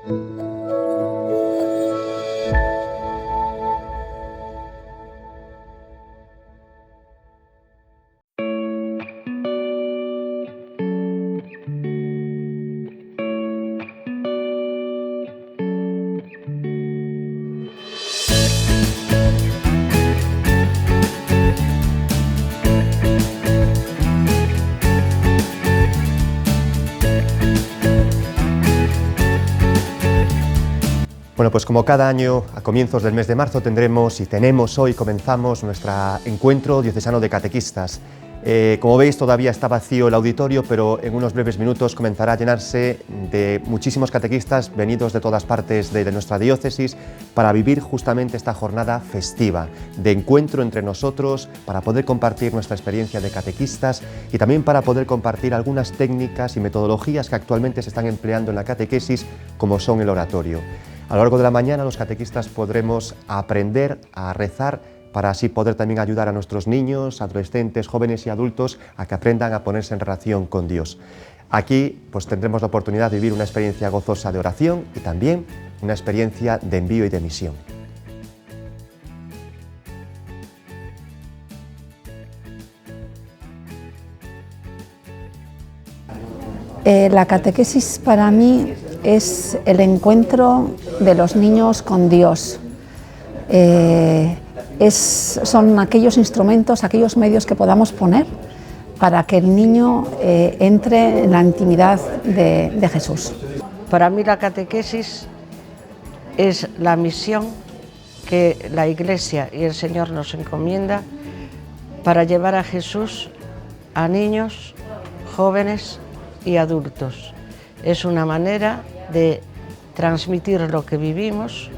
Bueno, pues como cada año, a comienzos del mes de marzo comenzamos nuestro encuentro diocesano de catequistas. Como veis, todavía está vacío el auditorio, pero en unos breves minutos comenzará a llenarse de muchísimos catequistas venidos de todas partes de nuestra diócesis para vivir justamente esta jornada festiva de encuentro entre nosotros, para poder compartir nuestra experiencia de catequistas y también para poder compartir algunas técnicas y metodologías que actualmente se están empleando en la catequesis, como son el oratorio. A lo largo de la mañana los catequistas podremos aprender a rezar para así poder también ayudar a nuestros niños, adolescentes, jóvenes y adultos a que aprendan a ponerse en relación con Dios. Aquí pues tendremos la oportunidad de vivir una experiencia gozosa de oración y también una experiencia de envío y de misión. La catequesis para mí es el encuentro de los niños con Dios. Son aquellos instrumentos, aquellos medios que podamos poner para que el niño entre en la intimidad de Jesús. Para mí la catequesis es la misión que la Iglesia y el Señor nos encomienda para llevar a Jesús a niños, jóvenes y adultos. Es una manera de transmitir lo que vivimos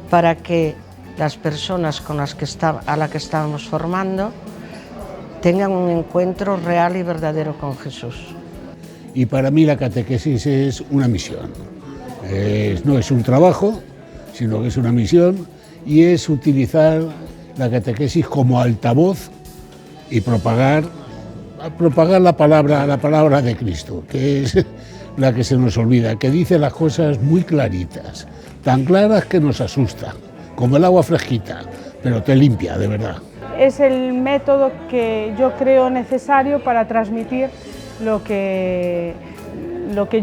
para que las personas a las que estamos formando tengan un encuentro real y verdadero con Jesús. Y para mí la catequesis es una misión. No es un trabajo, sino que es una misión y es utilizar la catequesis como altavoz y propagar la palabra de Cristo, que es la que se nos olvida, que dice las cosas muy claritas, tan claras que nos asustan, como el agua fresquita, pero te limpia de verdad. Es el método que yo creo necesario para transmitir lo que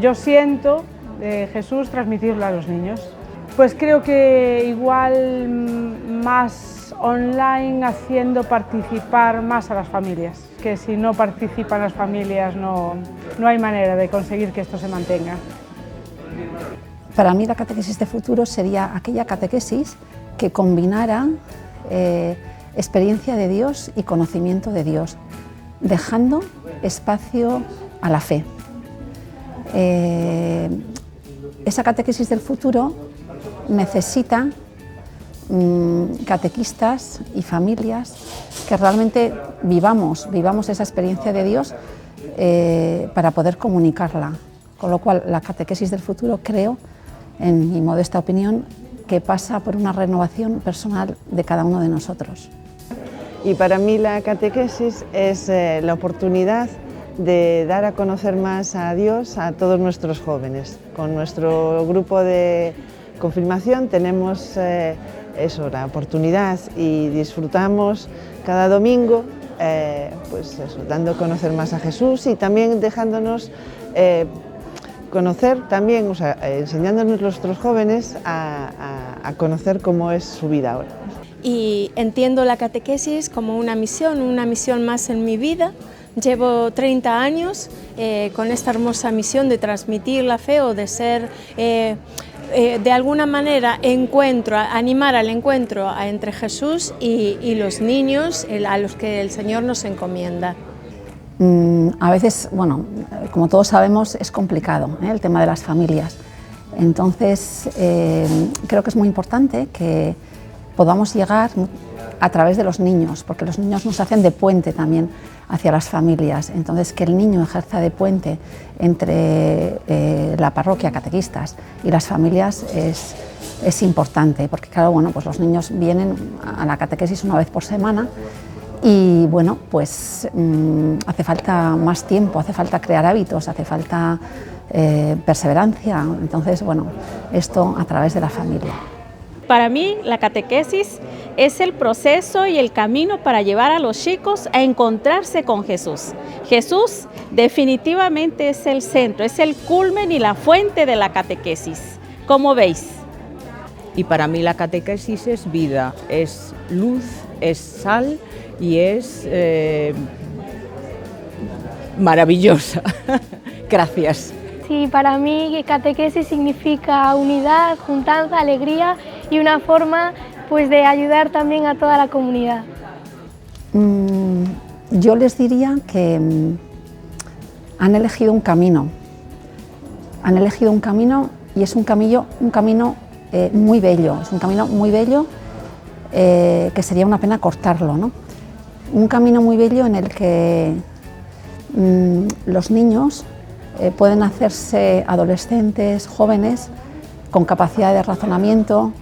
yo siento de Jesús, transmitirlo a los niños. Pues creo que igual más online, haciendo participar más a las familias, que si no participan las familias no hay manera de conseguir que esto se mantenga. Para mí la catequesis de futuro sería aquella catequesis que combinara experiencia de Dios y conocimiento de Dios, dejando espacio a la fe. Esa catequesis del futuro necesita catequistas y familias que realmente vivamos esa experiencia de Dios para poder comunicarla. Con lo cual, la catequesis del futuro, creo, en mi modesta opinión, que pasa por una renovación personal de cada uno de nosotros. Y para mí la catequesis es la oportunidad de dar a conocer más a Dios a todos nuestros jóvenes. Con nuestro grupo de confirmación tenemos la oportunidad y disfrutamos cada domingo dando a conocer más a Jesús y también dejándonos conocer, también, enseñándonos nuestros jóvenes a conocer cómo es su vida ahora. Y entiendo la catequesis como una misión más en mi vida. Llevo 30 años con esta hermosa misión de transmitir la fe o de ser, de alguna manera, animar al encuentro entre Jesús y los niños a los que el Señor nos encomienda. A veces, bueno, como todos sabemos, es complicado el tema de las familias. Entonces, creo que es muy importante que podamos llegar a través de los niños, porque los niños nos hacen de puente también hacia las familias. Entonces, que el niño ejerza de puente entre la parroquia, catequistas y las familias es importante, porque claro, bueno, pues los niños vienen a la catequesis una vez por semana y bueno, pues hace falta más tiempo, hace falta crear hábitos, hace falta perseverancia. Entonces, bueno, esto a través de la familia. Para mí, la catequesis es el proceso y el camino para llevar a los chicos a encontrarse con Jesús. Jesús definitivamente es el centro, es el culmen y la fuente de la catequesis. ¿Cómo veis? Y para mí la catequesis es vida, es luz, es sal y es maravillosa. Gracias. Sí, para mí catequesis significa unidad, juntanza, alegría y una forma pues de ayudar también a toda la comunidad. Yo les diría que han elegido un camino. Han elegido un camino y es un camino muy bello. Es un camino muy bello que sería una pena cortarlo, ¿no? Un camino muy bello en el que los niños pueden hacerse adolescentes, jóvenes, con capacidad de razonamiento,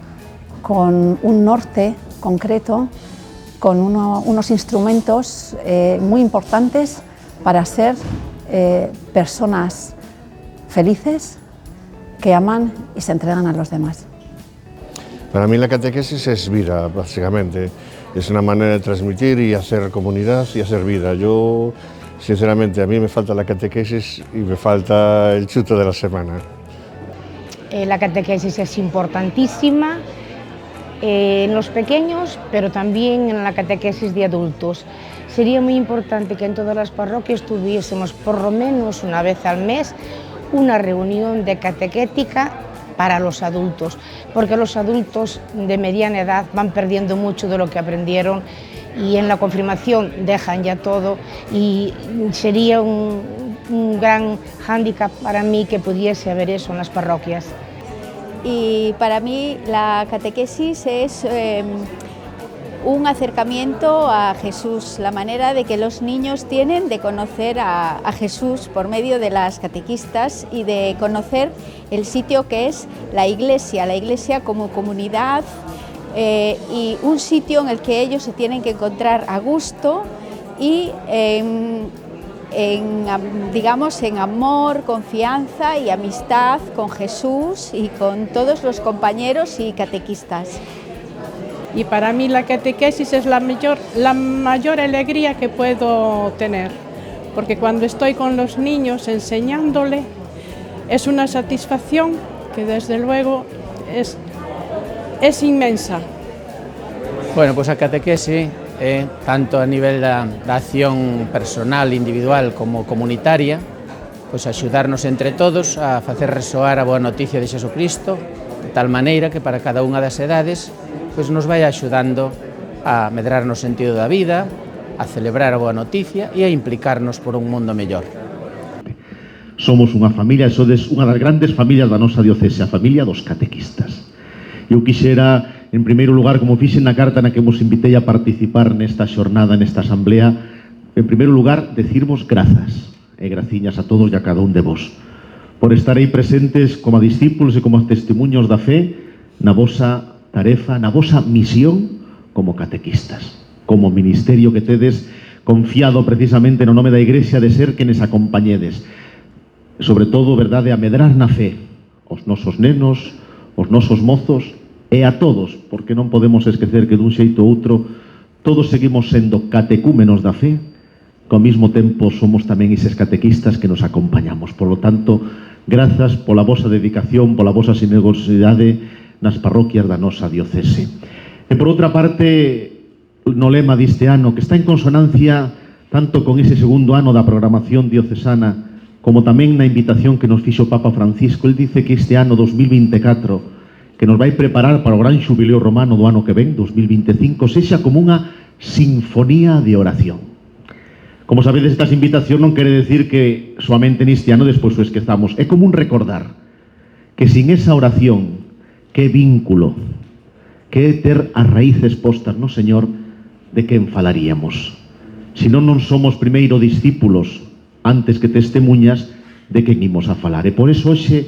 con un norte concreto, con unos instrumentos muy importantes para ser personas felices que aman y se entregan a los demás. Para mí la catequesis es vida, básicamente. Es una manera de transmitir y hacer comunidad y hacer vida. Yo, sinceramente, a mí me falta la catequesis y me falta el chuto de la semana. La catequesis es importantísima en los pequeños, pero también en la catequesis de adultos. Sería muy importante que en todas las parroquias tuviésemos por lo menos una vez al mes una reunión de catequética para los adultos, porque los adultos de mediana edad van perdiendo mucho de lo que aprendieron y en la confirmación dejan ya todo y sería un gran hándicap para mí que pudiese haber eso en las parroquias. Y para mí la catequesis es un acercamiento a Jesús, la manera de que los niños tienen de conocer a Jesús por medio de las catequistas y de conocer el sitio que es la iglesia como comunidad y un sitio en el que ellos se tienen que encontrar a gusto y digamos, en amor, confianza y amistad con Jesús y con todos los compañeros y catequistas. Y para mí la catequesis es la mayor alegría que puedo tener, porque cuando estoy con los niños enseñándole es una satisfacción que desde luego es inmensa. Bueno, pues a catequesis, tanto a nivel da acción personal, individual como comunitaria, pues axudarnos entre todos a facer resoar a boa noticia de Xesucristo, de tal maneira que para cada unha das edades pues nos vai axudando a medrar no sentido da vida, a celebrar a boa noticia e a implicarnos por un mundo mellor. Somos unha familia, sodes unha das grandes familias da nosa diocese, a familia dos catequistas. Eu quixera, en primeiro lugar, como fixen na carta na que vos invitei a participar nesta xornada, nesta asamblea, en primeiro lugar, decirvos grazas e graciñas a todos e a cada un de vos por estar aí presentes como discípulos e como testemunhos da fe na vosa tarefa, na vosa misión como catequistas, como ministerio que tedes confiado precisamente no nome da Igrexa de ser quenes acompañedes, sobre todo, verdade, a medrar na fe os nosos nenos, os nosos mozos e a todos, porque non podemos esquecer que dun xeito ou outro todos seguimos sendo catecúmenos da fe, que ao mesmo tempo somos tamén eses catequistas que nos acompañamos. Por lo tanto, grazas pola vosa dedicación, pola vosa generosidade nas parroquias da nosa diocese. E por outra parte, no lema deste ano, que está en consonancia tanto con ese segundo ano da programación diocesana como tamén na invitación que nos fixo o Papa Francisco. El dice que este ano 2024, que nos vai preparar para o gran xubileo romano do ano que ven, 2025, sexa como unha sinfonía de oración. Como sabedes, esta invitación non quere decir que soamente neste ano despois o esquezamos, é como un recordar que sin esa oración, que vínculo, que ter as raíces postas no Señor, de quen falaríamos? Se non somos primeiro discípulos antes que testemunhas, de quen imos a falar? E por eso hoxe,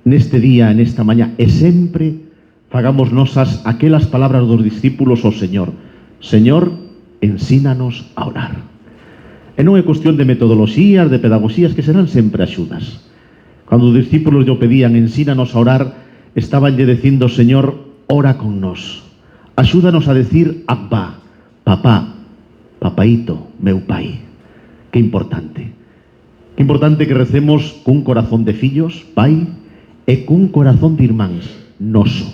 neste día, nesta mañá, e sempre fagamos nosas aquelas palabras dos discípulos ao Señor: Señor, ensínanos a orar. E non é cuestión de metodoloxías, de pedagogías, que serán sempre axudas, Cuando los discípulos yo pedían, ensínanos a orar, estaban ya diciendo, Señor, ora con nos. Axúdanos a decir Abba, papá, papaíto, meu pai. Qué importante. Qué importante que recemos cun corazón de fillos, pai, e cun corazón de irmáns, noso.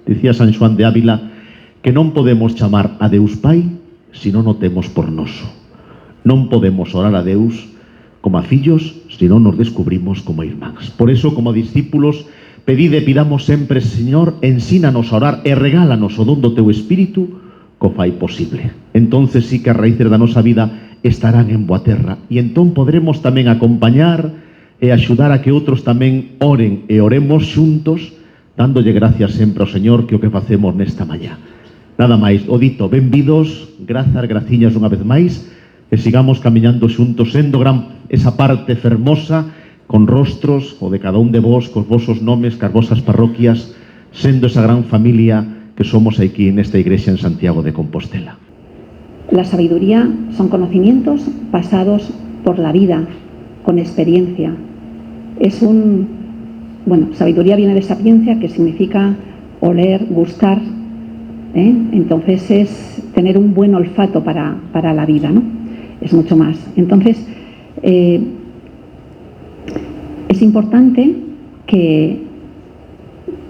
Dicía San Xoán de Ávila que non podemos chamar a Deus pai se non o temos por noso. Non podemos orar a Deus como a fillos se non nos descubrimos como irmáns. Por eso, como discípulos, pedide, pidamos sempre, Señor, ensínanos a orar e regálanos o don do teu Espírito co fai posible. Entonces sí que as raíces da nosa vida estarán en boa terra e entón podremos tamén acompañar e axudar a que outros tamén oren e oremos xuntos, dándolle gracias sempre ao Señor que o que facemos nesta mañá. Nada máis, o dito, benvidos, grazas, graciñas unha vez máis, e sigamos camiñando xuntos, sendo esa parte fermosa, con rostros, o de cada un de vos, cos vosos nomes, cas vosas parroquias, sendo esa gran familia que somos aquí en esta iglesia en Santiago de Compostela. La sabiduría son conocimientos pasados por la vida, con experiencia. Sabiduría viene de sapiencia, que significa oler, gustar, entonces es tener un buen olfato para la vida, ¿no? Es mucho más. Entonces, es importante que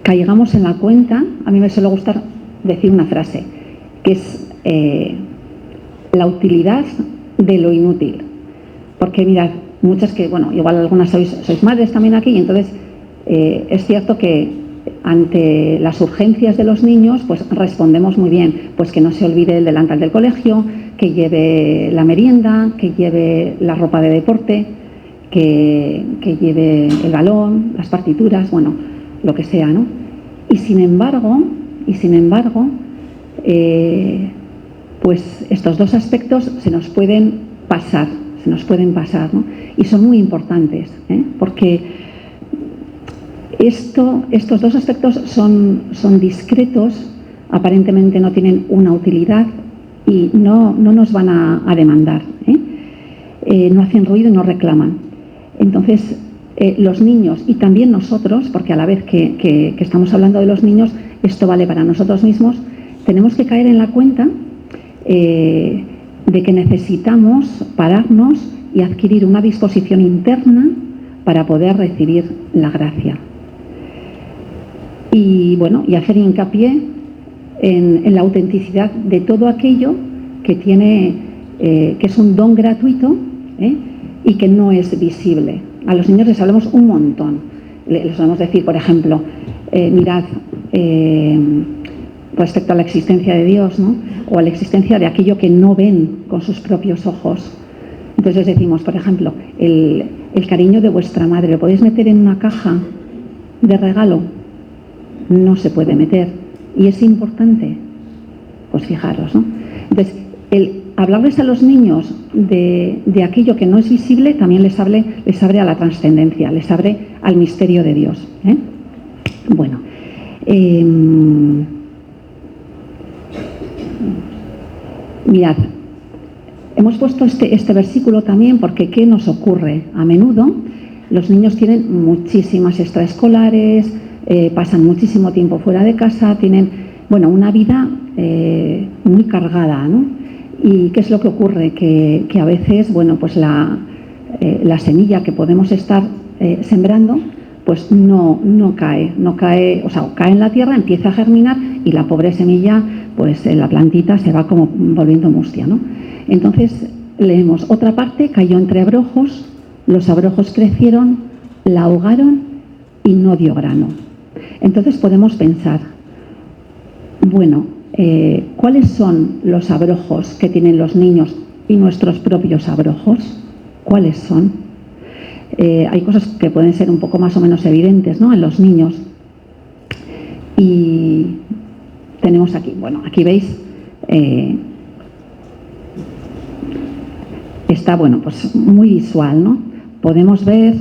caigamos en la cuenta, a mí me suele gustar decir una frase, que es la utilidad de lo inútil. Porque mirad, muchas que, igual algunas sois madres también aquí, y entonces es cierto que ante las urgencias de los niños, pues respondemos muy bien, pues que no se olvide el delantal del colegio, que lleve la merienda, que lleve la ropa de deporte, que lleve el balón, las partituras, lo que sea, ¿no? Y sin embargo, pues estos dos aspectos se nos pueden pasar, ¿no? Y son muy importantes, porque estos dos aspectos son discretos, aparentemente no tienen una utilidad y no nos van a demandar, no hacen ruido y no reclaman. Entonces, los niños y también nosotros, porque a la vez que estamos hablando de los niños, esto vale para nosotros mismos, tenemos que caer en la cuenta de que necesitamos pararnos y adquirir una disposición interna para poder recibir la gracia. Y hacer hincapié en la autenticidad de todo aquello que que es un don gratuito y que no es visible. A los niños les hablamos un montón. Les solemos decir, por ejemplo, mirad, respecto a la existencia de Dios, ¿no? O a la existencia de aquello que no ven con sus propios ojos. Entonces les decimos, por ejemplo, el cariño de vuestra madre, ¿lo podéis meter en una caja de regalo? No se puede meter. Y es importante, pues fijaros, ¿no? Entonces, el hablarles a los niños de aquello que no es visible también les abre a la trascendencia, les abre al misterio de Dios. Mirad, hemos puesto este versículo también porque ¿qué nos ocurre? A menudo los niños tienen muchísimas extraescolares, pasan muchísimo tiempo fuera de casa, tienen una vida muy cargada, ¿no? ¿Y qué es lo que ocurre? Que a veces, pues la semilla que podemos estar sembrando, pues no cae, o sea, cae en la tierra, empieza a germinar y la pobre semilla, pues la plantita se va como volviendo mustia, ¿no? Entonces leemos, otra parte cayó entre abrojos, los abrojos crecieron, la ahogaron y no dio grano. Entonces podemos pensar, ¿cuáles son los abrojos que tienen los niños y nuestros propios abrojos? ¿Cuáles son? Hay cosas que pueden ser un poco más o menos evidentes, ¿no? En los niños. Y tenemos aquí, aquí veis, está, pues muy visual, ¿no? Podemos ver,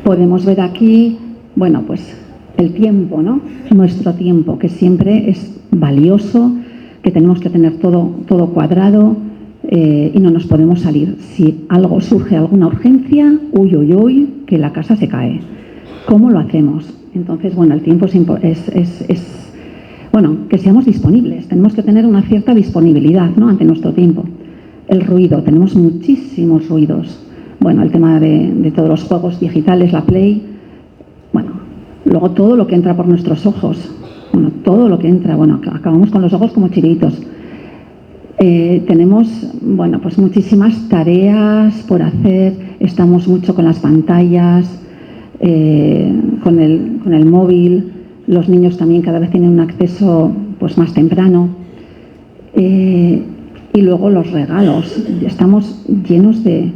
podemos ver aquí, pues el tiempo, ¿no? Nuestro tiempo, que siempre es valioso, que tenemos que tener todo cuadrado, y no nos podemos salir. Si algo surge, alguna urgencia, uy, uy, uy, que la casa se cae. ¿Cómo lo hacemos? Entonces, bueno, el tiempo bueno, que seamos disponibles. Tenemos que tener una cierta disponibilidad, ¿no?, ante nuestro tiempo. El ruido, tenemos muchísimos ruidos. Bueno, el tema de todos los juegos digitales, la Play. Bueno, luego todo lo que entra por nuestros ojos. Bueno, todo lo que entra. Bueno, acabamos con los ojos como chiritos. Tenemos, bueno, pues muchísimas tareas por hacer. Estamos mucho con las pantallas, con el móvil. Los niños también cada vez tienen un acceso pues más temprano. Y luego los regalos. Estamos llenos de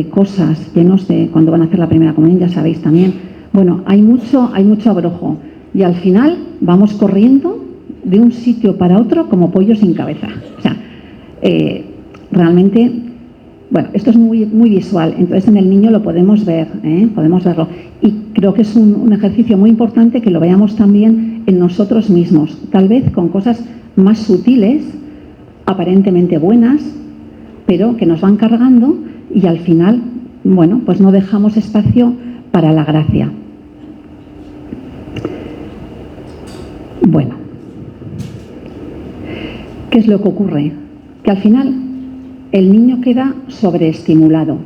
cosas, llenos de... Cuando van a hacer la primera comunión, ya sabéis también. Bueno, hay mucho abrojo. Y al final vamos corriendo de un sitio para otro como pollos sin cabeza. O sea, realmente... Bueno, esto es muy visual, entonces en el niño lo podemos ver, podemos verlo. Y creo que es un ejercicio muy importante que lo veamos también en nosotros mismos, tal vez con cosas más sutiles, aparentemente buenas, pero que nos van cargando y al final, bueno, pues no dejamos espacio para la gracia. Bueno, ¿qué es lo que ocurre? Que al final el niño queda sobreestimulado.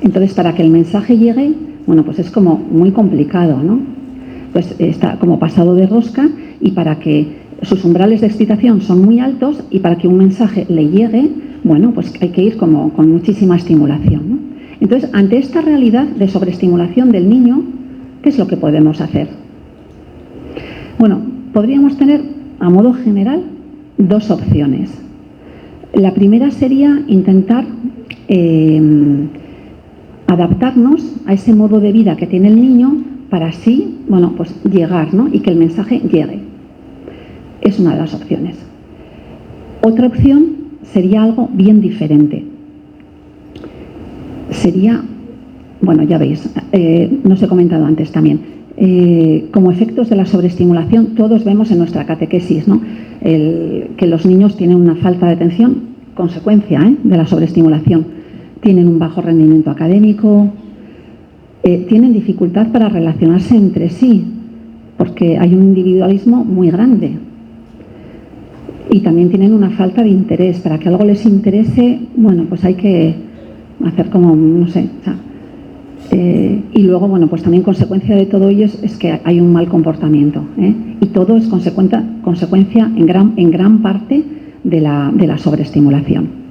Entonces, para que el mensaje llegue, bueno, pues es como muy complicado, ¿no? Pues está como pasado de rosca y para que sus umbrales de excitación son muy altos y para que un mensaje le llegue, bueno, pues hay que ir como con muchísima estimulación, ¿no? Entonces, ante esta realidad de sobreestimulación del niño, ¿qué es lo que podemos hacer? Bueno, podríamos tener, a modo general, dos opciones. La primera sería intentar adaptarnos a ese modo de vida que tiene el niño para así, bueno, pues llegar, ¿no?, y que el mensaje llegue. Es una de las opciones. Otra opción sería algo bien diferente. Sería, bueno, ya veis, no os he comentado antes también, como efectos de la sobreestimulación, todos vemos en nuestra catequesis, ¿no?, que los niños tienen una falta de atención, consecuencia de la sobreestimulación. Tienen un bajo rendimiento académico, tienen dificultad para relacionarse entre sí, porque hay un individualismo muy grande. Y también tienen una falta de interés. Para que algo les interese, bueno, pues hay que hacer como, no sé, o sea, y luego, bueno, pues también consecuencia de todo ello es que hay un mal comportamiento, y todo es consecuencia en gran parte de la sobreestimulación.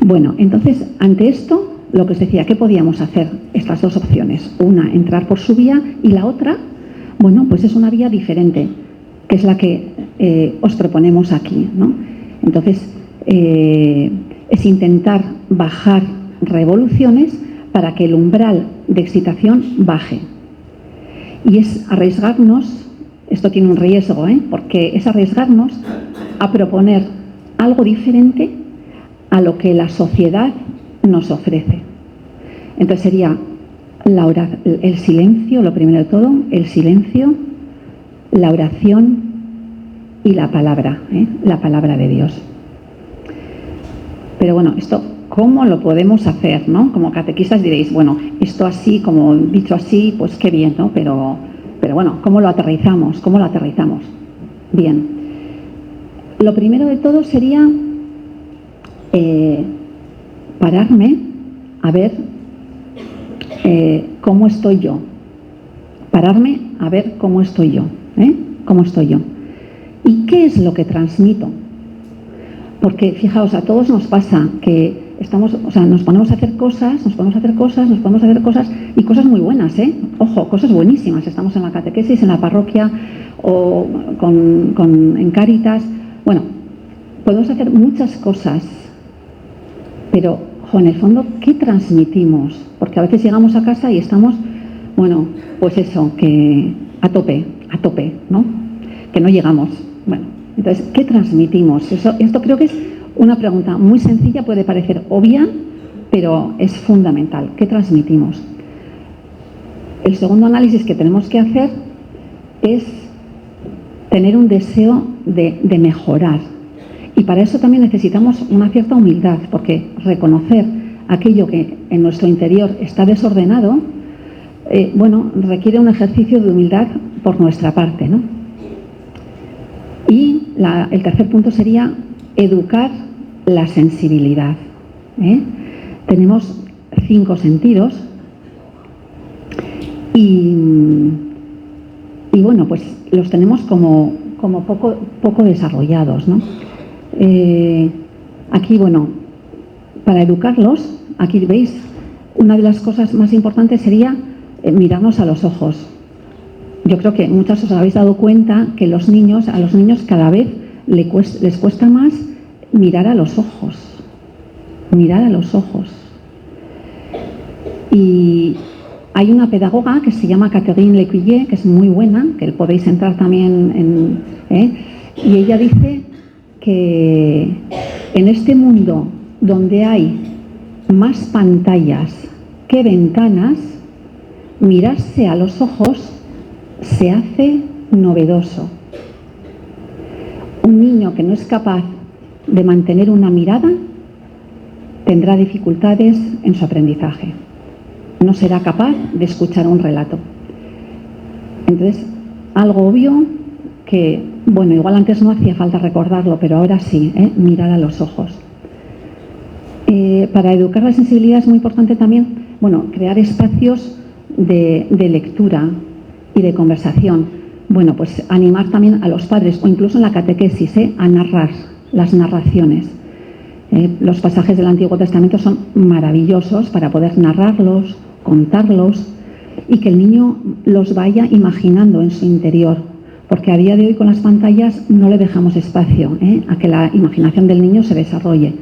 Bueno, entonces, ante esto, lo que os decía, ¿qué podíamos hacer? Estas dos opciones. Una, entrar por su vía, y la otra, bueno, pues es una vía diferente, que es la que os proponemos aquí, ¿no? Entonces, es intentar bajar revoluciones para que el umbral de excitación baje. Y es arriesgarnos, esto tiene un riesgo, porque es arriesgarnos a proponer algo diferente a lo que la sociedad nos ofrece. Entonces sería el silencio, lo primero de todo, el silencio, la oración y la palabra de Dios. Pero bueno, esto, ¿cómo lo podemos hacer, no? Como catequistas diréis, bueno, esto así, como dicho así, pues qué bien, ¿no? Pero bueno, ¿cómo lo aterrizamos? ¿Cómo lo aterrizamos? Bien. Lo primero de todo sería pararme a ver cómo estoy yo. Pararme a ver cómo estoy yo. ¿Cómo estoy yo? ¿Y qué es lo que transmito? Porque fijaos, a todos nos pasa que nos ponemos a hacer cosas y cosas muy buenas, ojo, cosas buenísimas. Estamos en la catequesis, en la parroquia o en Cáritas. Bueno, podemos hacer muchas cosas, pero en el fondo, ¿qué transmitimos? Porque a veces llegamos a casa y estamos, bueno, pues eso, que a tope, ¿no? Que no llegamos. Bueno, entonces, ¿qué transmitimos? Esto creo que es una pregunta muy sencilla, puede parecer obvia, pero es fundamental. ¿Qué transmitimos? El segundo análisis que tenemos que hacer es tener un deseo de mejorar. Y para eso también necesitamos una cierta humildad, porque reconocer aquello que en nuestro interior está desordenado, requiere un ejercicio de humildad por nuestra parte, ¿no? Y el tercer punto sería educar la sensibilidad. Tenemos 5 sentidos y bueno, pues los tenemos como poco desarrollados, ¿no? Aquí, bueno, para educarlos, aquí veis, una de las cosas más importantes sería mirarnos a los ojos. Yo creo que muchas os habéis dado cuenta que a los niños cada vez les cuesta más mirar a los ojos. Mirar a los ojos. Y hay una pedagoga que se llama Catherine Lecuyer, que es muy buena, que podéis entrar también y ella dice que en este mundo donde hay más pantallas que ventanas, mirarse a los ojos se hace novedoso. Un niño que no es capaz de mantener una mirada tendrá dificultades en su aprendizaje. No será capaz de escuchar un relato. Entonces, algo obvio que, bueno, igual antes no hacía falta recordarlo, pero ahora sí, mirar a los ojos. Para educar la sensibilidad es muy importante también, bueno, crear espacios de lectura y de conversación. Bueno, pues animar también a los padres, o incluso en la catequesis, a narrar, las narraciones. Los pasajes del Antiguo Testamento son maravillosos para poder narrarlos, contarlos y que el niño los vaya imaginando en su interior, porque a día de hoy con las pantallas no le dejamos espacio a que la imaginación del niño se desarrolle.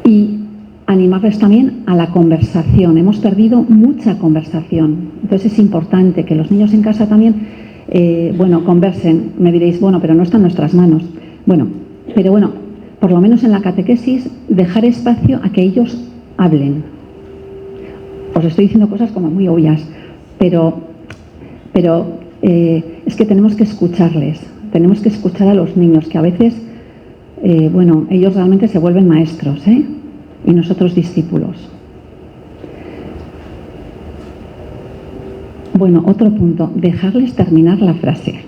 Y animarles también a la conversación. Hemos perdido mucha conversación, entonces es importante que los niños en casa también conversen. Me diréis, pero no está en nuestras manos. Pero por lo menos en la catequesis dejar espacio a que ellos hablen. Os estoy diciendo cosas como muy obvias, pero es que tenemos que escucharles, tenemos que escuchar a los niños, que a veces, ellos realmente se vuelven maestros, y nosotros discípulos. Otro punto, dejarles terminar la frase.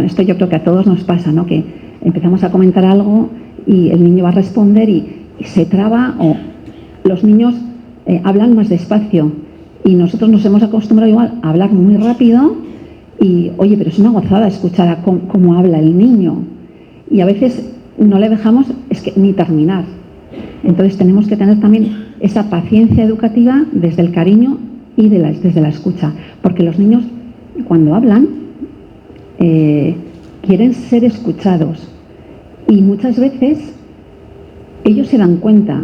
Esto yo creo que a todos nos pasa, ¿no? Que empezamos a comentar algo y el niño va a responder y se traba, o los niños hablan más despacio y nosotros nos hemos acostumbrado igual a hablar muy rápido y, oye, pero es una gozada escuchar cómo habla el niño y a veces no le dejamos ni terminar. Entonces tenemos que tener también esa paciencia educativa desde el cariño y desde la escucha, porque los niños cuando hablan quieren ser escuchados y muchas veces ellos se dan cuenta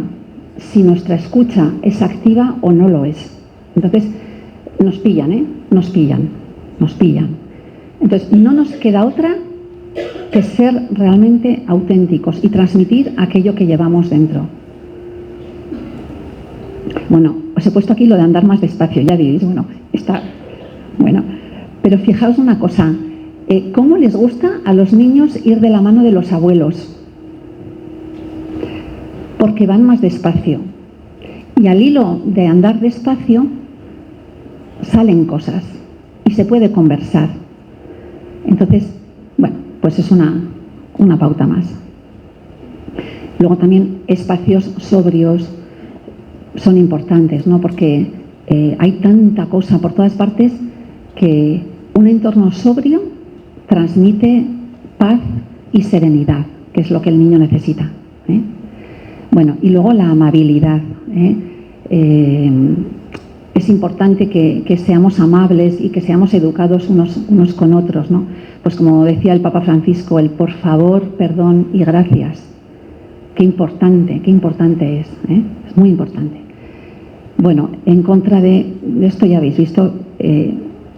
si nuestra escucha es activa o no lo es. Entonces nos pillan, nos pillan. Entonces no nos queda otra que ser realmente auténticos y transmitir aquello que llevamos dentro. Os he puesto aquí lo de andar más despacio, ya diréis, pero fijaos una cosa, ¿cómo les gusta a los niños ir de la mano de los abuelos? Porque van más despacio. Y al hilo de andar despacio salen cosas y se puede conversar. Entonces, pues es una pauta más. Luego también espacios sobrios son importantes, ¿no? Porque hay tanta cosa por todas partes que un entorno sobrio transmite paz y serenidad, que es lo que el niño necesita. Y luego la amabilidad. Es importante que seamos amables y que seamos educados unos con otros, ¿no? Pues como decía el Papa Francisco, el por favor, perdón y gracias. Qué importante es, es muy importante. En contra de esto ya habéis visto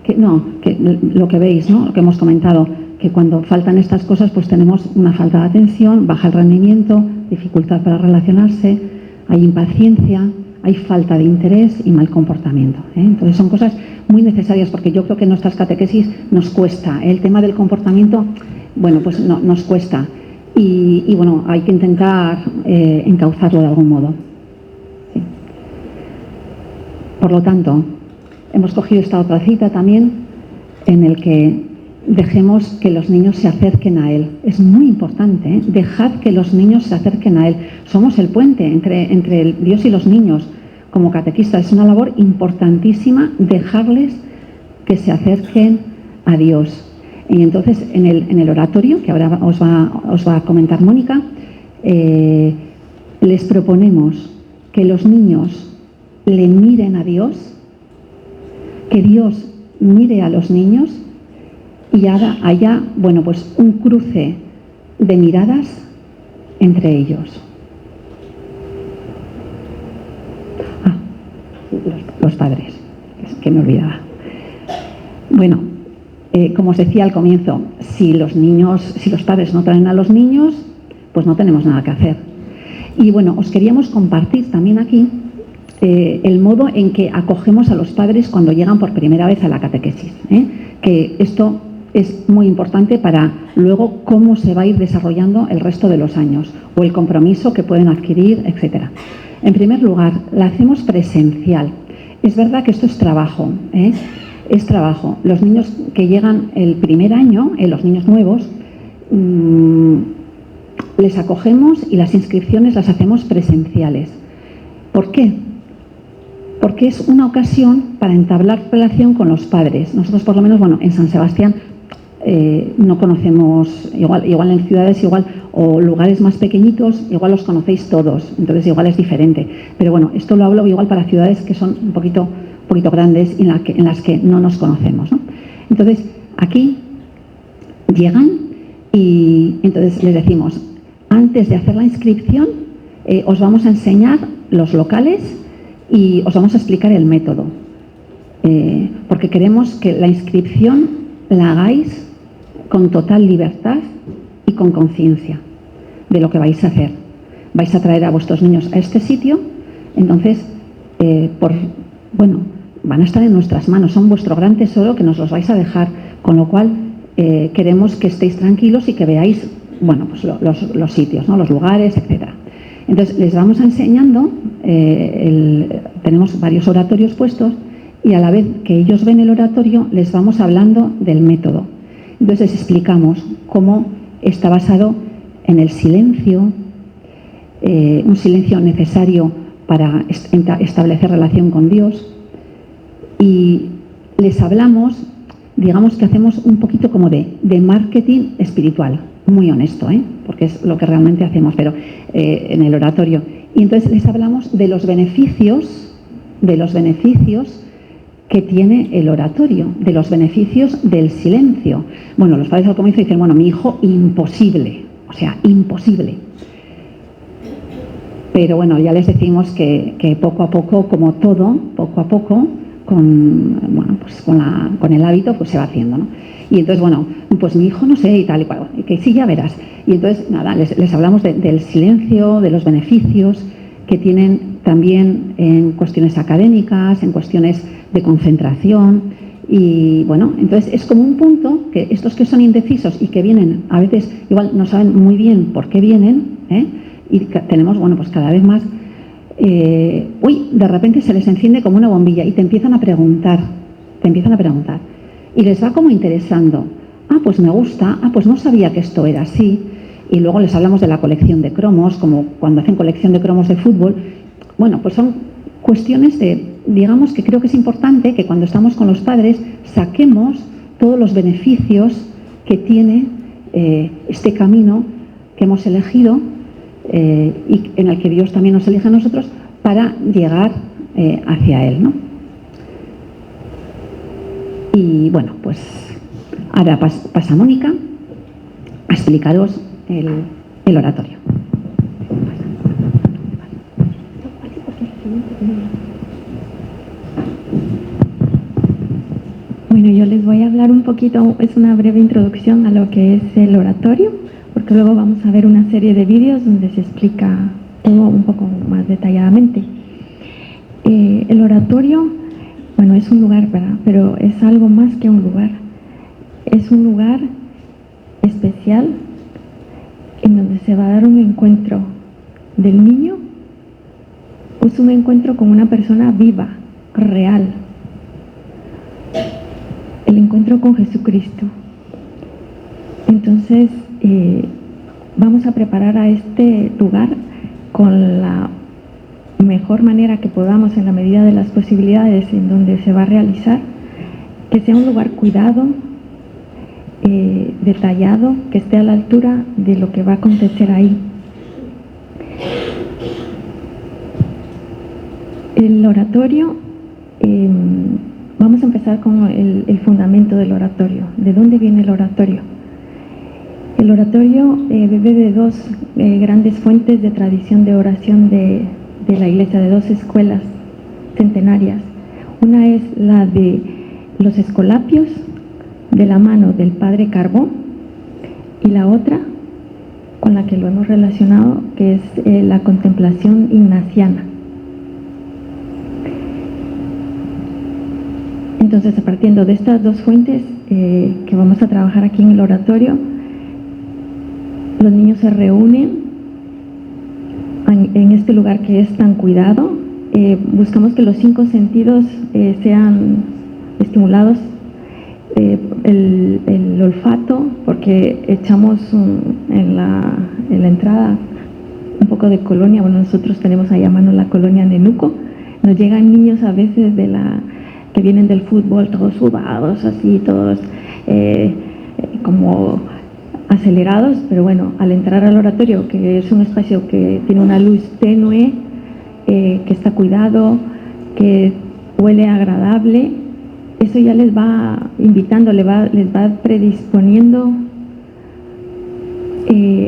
lo que veis, ¿no? Lo que hemos comentado, que cuando faltan estas cosas pues tenemos una falta de atención, baja el rendimiento, dificultad para relacionarse, hay impaciencia, hay falta de interés y mal comportamiento. Entonces son cosas muy necesarias, porque yo creo que en nuestras catequesis nos cuesta. El tema del comportamiento, bueno, pues no, nos cuesta. Y bueno, hay que intentar encauzarlo de algún modo. Sí. Por lo tanto, hemos cogido esta otra cita también, en el que dejemos que los niños se acerquen a Él. Es muy importante, ¿eh? Dejad que los niños se acerquen a Él. Somos el puente entre Dios y los niños. Como catequistas es una labor importantísima dejarles que se acerquen a Dios. Y entonces en el oratorio, que ahora os va a comentar Mónica, les proponemos que los niños le miren a Dios, que Dios mire a los niños y haya, bueno, pues un cruce de miradas entre ellos. Los padres, que me olvidaba. Bueno, como os decía al comienzo, si los padres no traen a los niños, pues no tenemos nada que hacer. Y bueno, os queríamos compartir también aquí el modo en que acogemos a los padres cuando llegan por primera vez a la catequesis, que esto es muy importante para luego cómo se va a ir desarrollando el resto de los años o el compromiso que pueden adquirir, etc. En primer lugar, la hacemos presencial. Es verdad que esto es trabajo, es trabajo. Los niños que llegan el primer año, los niños nuevos, les acogemos y las inscripciones las hacemos presenciales. ¿Por qué? Porque es una ocasión para entablar relación con los padres. Nosotros, por lo menos, bueno, en San Sebastián no conocemos, igual en ciudades o lugares más pequeñitos, igual los conocéis todos, entonces igual es diferente. Pero bueno, esto lo hablo igual para ciudades que son un poquito grandes y en las que no nos conocemos, ¿no? Entonces, aquí llegan y entonces les decimos, antes de hacer la inscripción, os vamos a enseñar los locales y os vamos a explicar el método, porque queremos que la inscripción la hagáis con total libertad y con conciencia de lo que vais a hacer. Vais a traer a vuestros niños a este sitio, entonces, van a estar en nuestras manos, son vuestro gran tesoro que nos los vais a dejar, con lo cual queremos que estéis tranquilos y que veáis, bueno, pues los sitios, ¿no? Los lugares, etcétera. Entonces, les vamos enseñando, tenemos varios oratorios puestos y a la vez que ellos ven el oratorio, les vamos hablando del método. Entonces, les explicamos cómo está basado en el silencio, un silencio necesario para establecer relación con Dios, y les hablamos, digamos que hacemos un poquito como de marketing espiritual, muy honesto, porque es lo que realmente hacemos, pero en el oratorio. Y entonces les hablamos de los beneficios que tiene el oratorio, de los beneficios del silencio. Bueno, los padres al comienzo dicen, bueno, mi hijo, imposible, o sea, imposible. Pero bueno, ya les decimos que poco a poco, como todo, poco a poco, con el hábito, pues se va haciendo, ¿no? Y entonces, bueno, pues mi hijo no sé y tal y cual, que sí, ya verás. Y entonces, nada, les hablamos del silencio, de los beneficios que tienen también en cuestiones académicas, en cuestiones de concentración. Y bueno, entonces es como un punto que estos que son indecisos y que vienen, a veces igual no saben muy bien por qué vienen, y tenemos, bueno, pues cada vez más, de repente se les enciende como una bombilla y te empiezan a preguntar, y les va como interesando, pues me gusta, pues no sabía que esto era así, y luego les hablamos de la colección de cromos, como cuando hacen colección de cromos de fútbol. Bueno, pues son cuestiones digamos que creo que es importante que cuando estamos con los padres saquemos todos los beneficios que tiene este camino que hemos elegido, y en el que Dios también nos elige a nosotros para llegar hacia Él, ¿no? Y bueno, pues ahora pasa Mónica a explicaros el oratorio. Bueno, yo les voy a hablar un poquito, es una breve introducción a lo que es el oratorio, porque luego vamos a ver una serie de vídeos donde se explica todo un poco más detalladamente. El oratorio, bueno, es un lugar, ¿verdad? Pero es algo más que un lugar. Es un lugar especial en donde se va a dar un encuentro del niño. Es un encuentro con una persona viva, real. El encuentro con Jesucristo. Entonces, vamos a preparar a este lugar con la mejor manera que podamos, en la medida de las posibilidades en donde se va a realizar, que sea un lugar cuidado, detallado, que esté a la altura de lo que va a acontecer ahí. El oratorio, vamos a empezar con el fundamento del oratorio. ¿De dónde viene el oratorio? El oratorio bebe de dos grandes fuentes de tradición de oración de la Iglesia, de dos escuelas centenarias. Una es la de los escolapios, de la mano del padre Carbó, y la otra, con la que lo hemos relacionado, que es la contemplación ignaciana. Entonces, partiendo de estas dos fuentes que vamos a trabajar aquí en el oratorio, los niños se reúnen en este lugar que es tan cuidado. Buscamos que los 5 sentidos sean estimulados. El olfato, porque echamos en la entrada un poco de colonia. Bueno, nosotros tenemos ahí a mano la colonia Nenuco. Nos llegan niños a veces que vienen del fútbol, todos sudados, así, todos como acelerados, pero bueno, al entrar al oratorio, que es un espacio que tiene una luz tenue, que está cuidado, que huele agradable, eso ya les va invitando, les va predisponiendo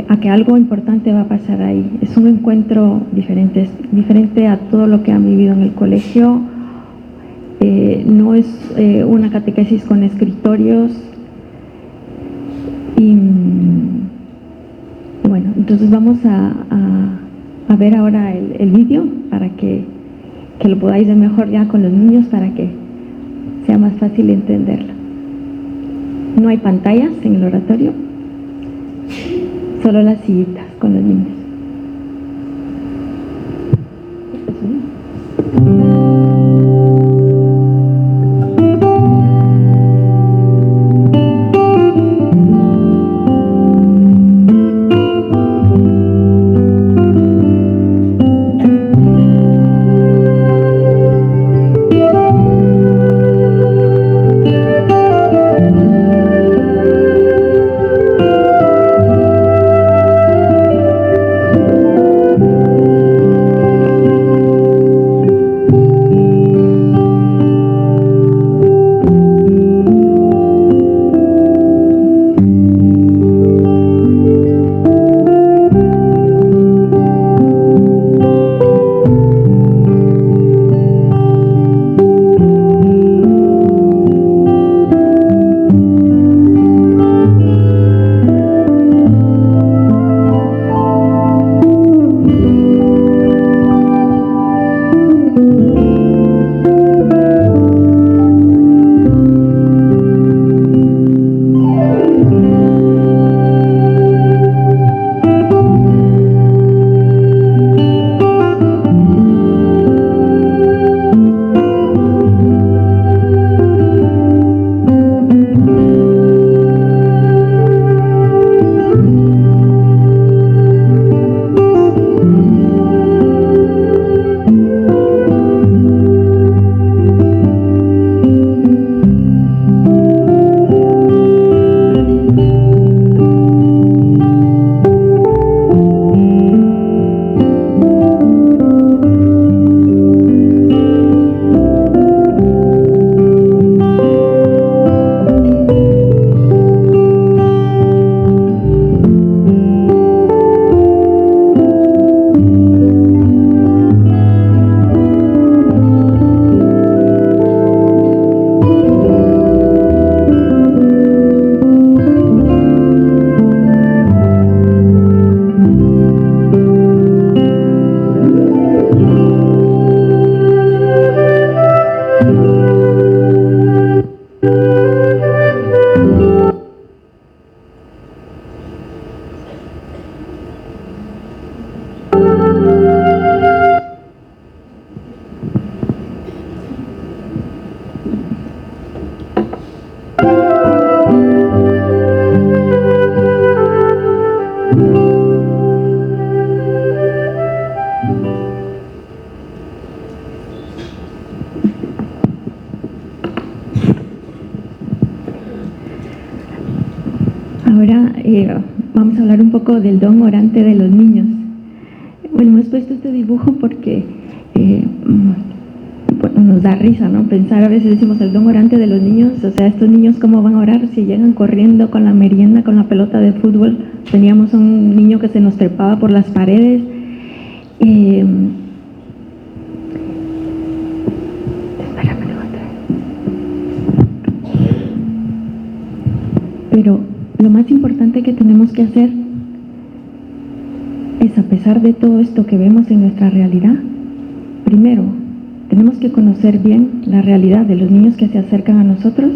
a que algo importante va a pasar ahí. Es un encuentro diferente a todo lo que han vivido en el colegio. No es una catequesis con escritorios. Y bueno, entonces vamos a ver ahora el vídeo para que lo podáis ver mejor ya con los niños, para que sea más fácil entenderlo. No hay pantallas en el oratorio, solo las sillitas con los niños. vamos a hablar un poco del don orante de los niños. Bueno, hemos puesto este dibujo porque bueno, nos da risa, ¿no? Pensar, a veces decimos el don orante de los niños, o sea, estos niños cómo van a orar si llegan corriendo con la merienda, con la pelota de fútbol. Teníamos un niño que se nos trepaba por las paredes. Pero lo más importante que tenemos que hacer es, a pesar de todo esto que vemos en nuestra realidad, primero, tenemos que conocer bien la realidad de los niños que se acercan a nosotros.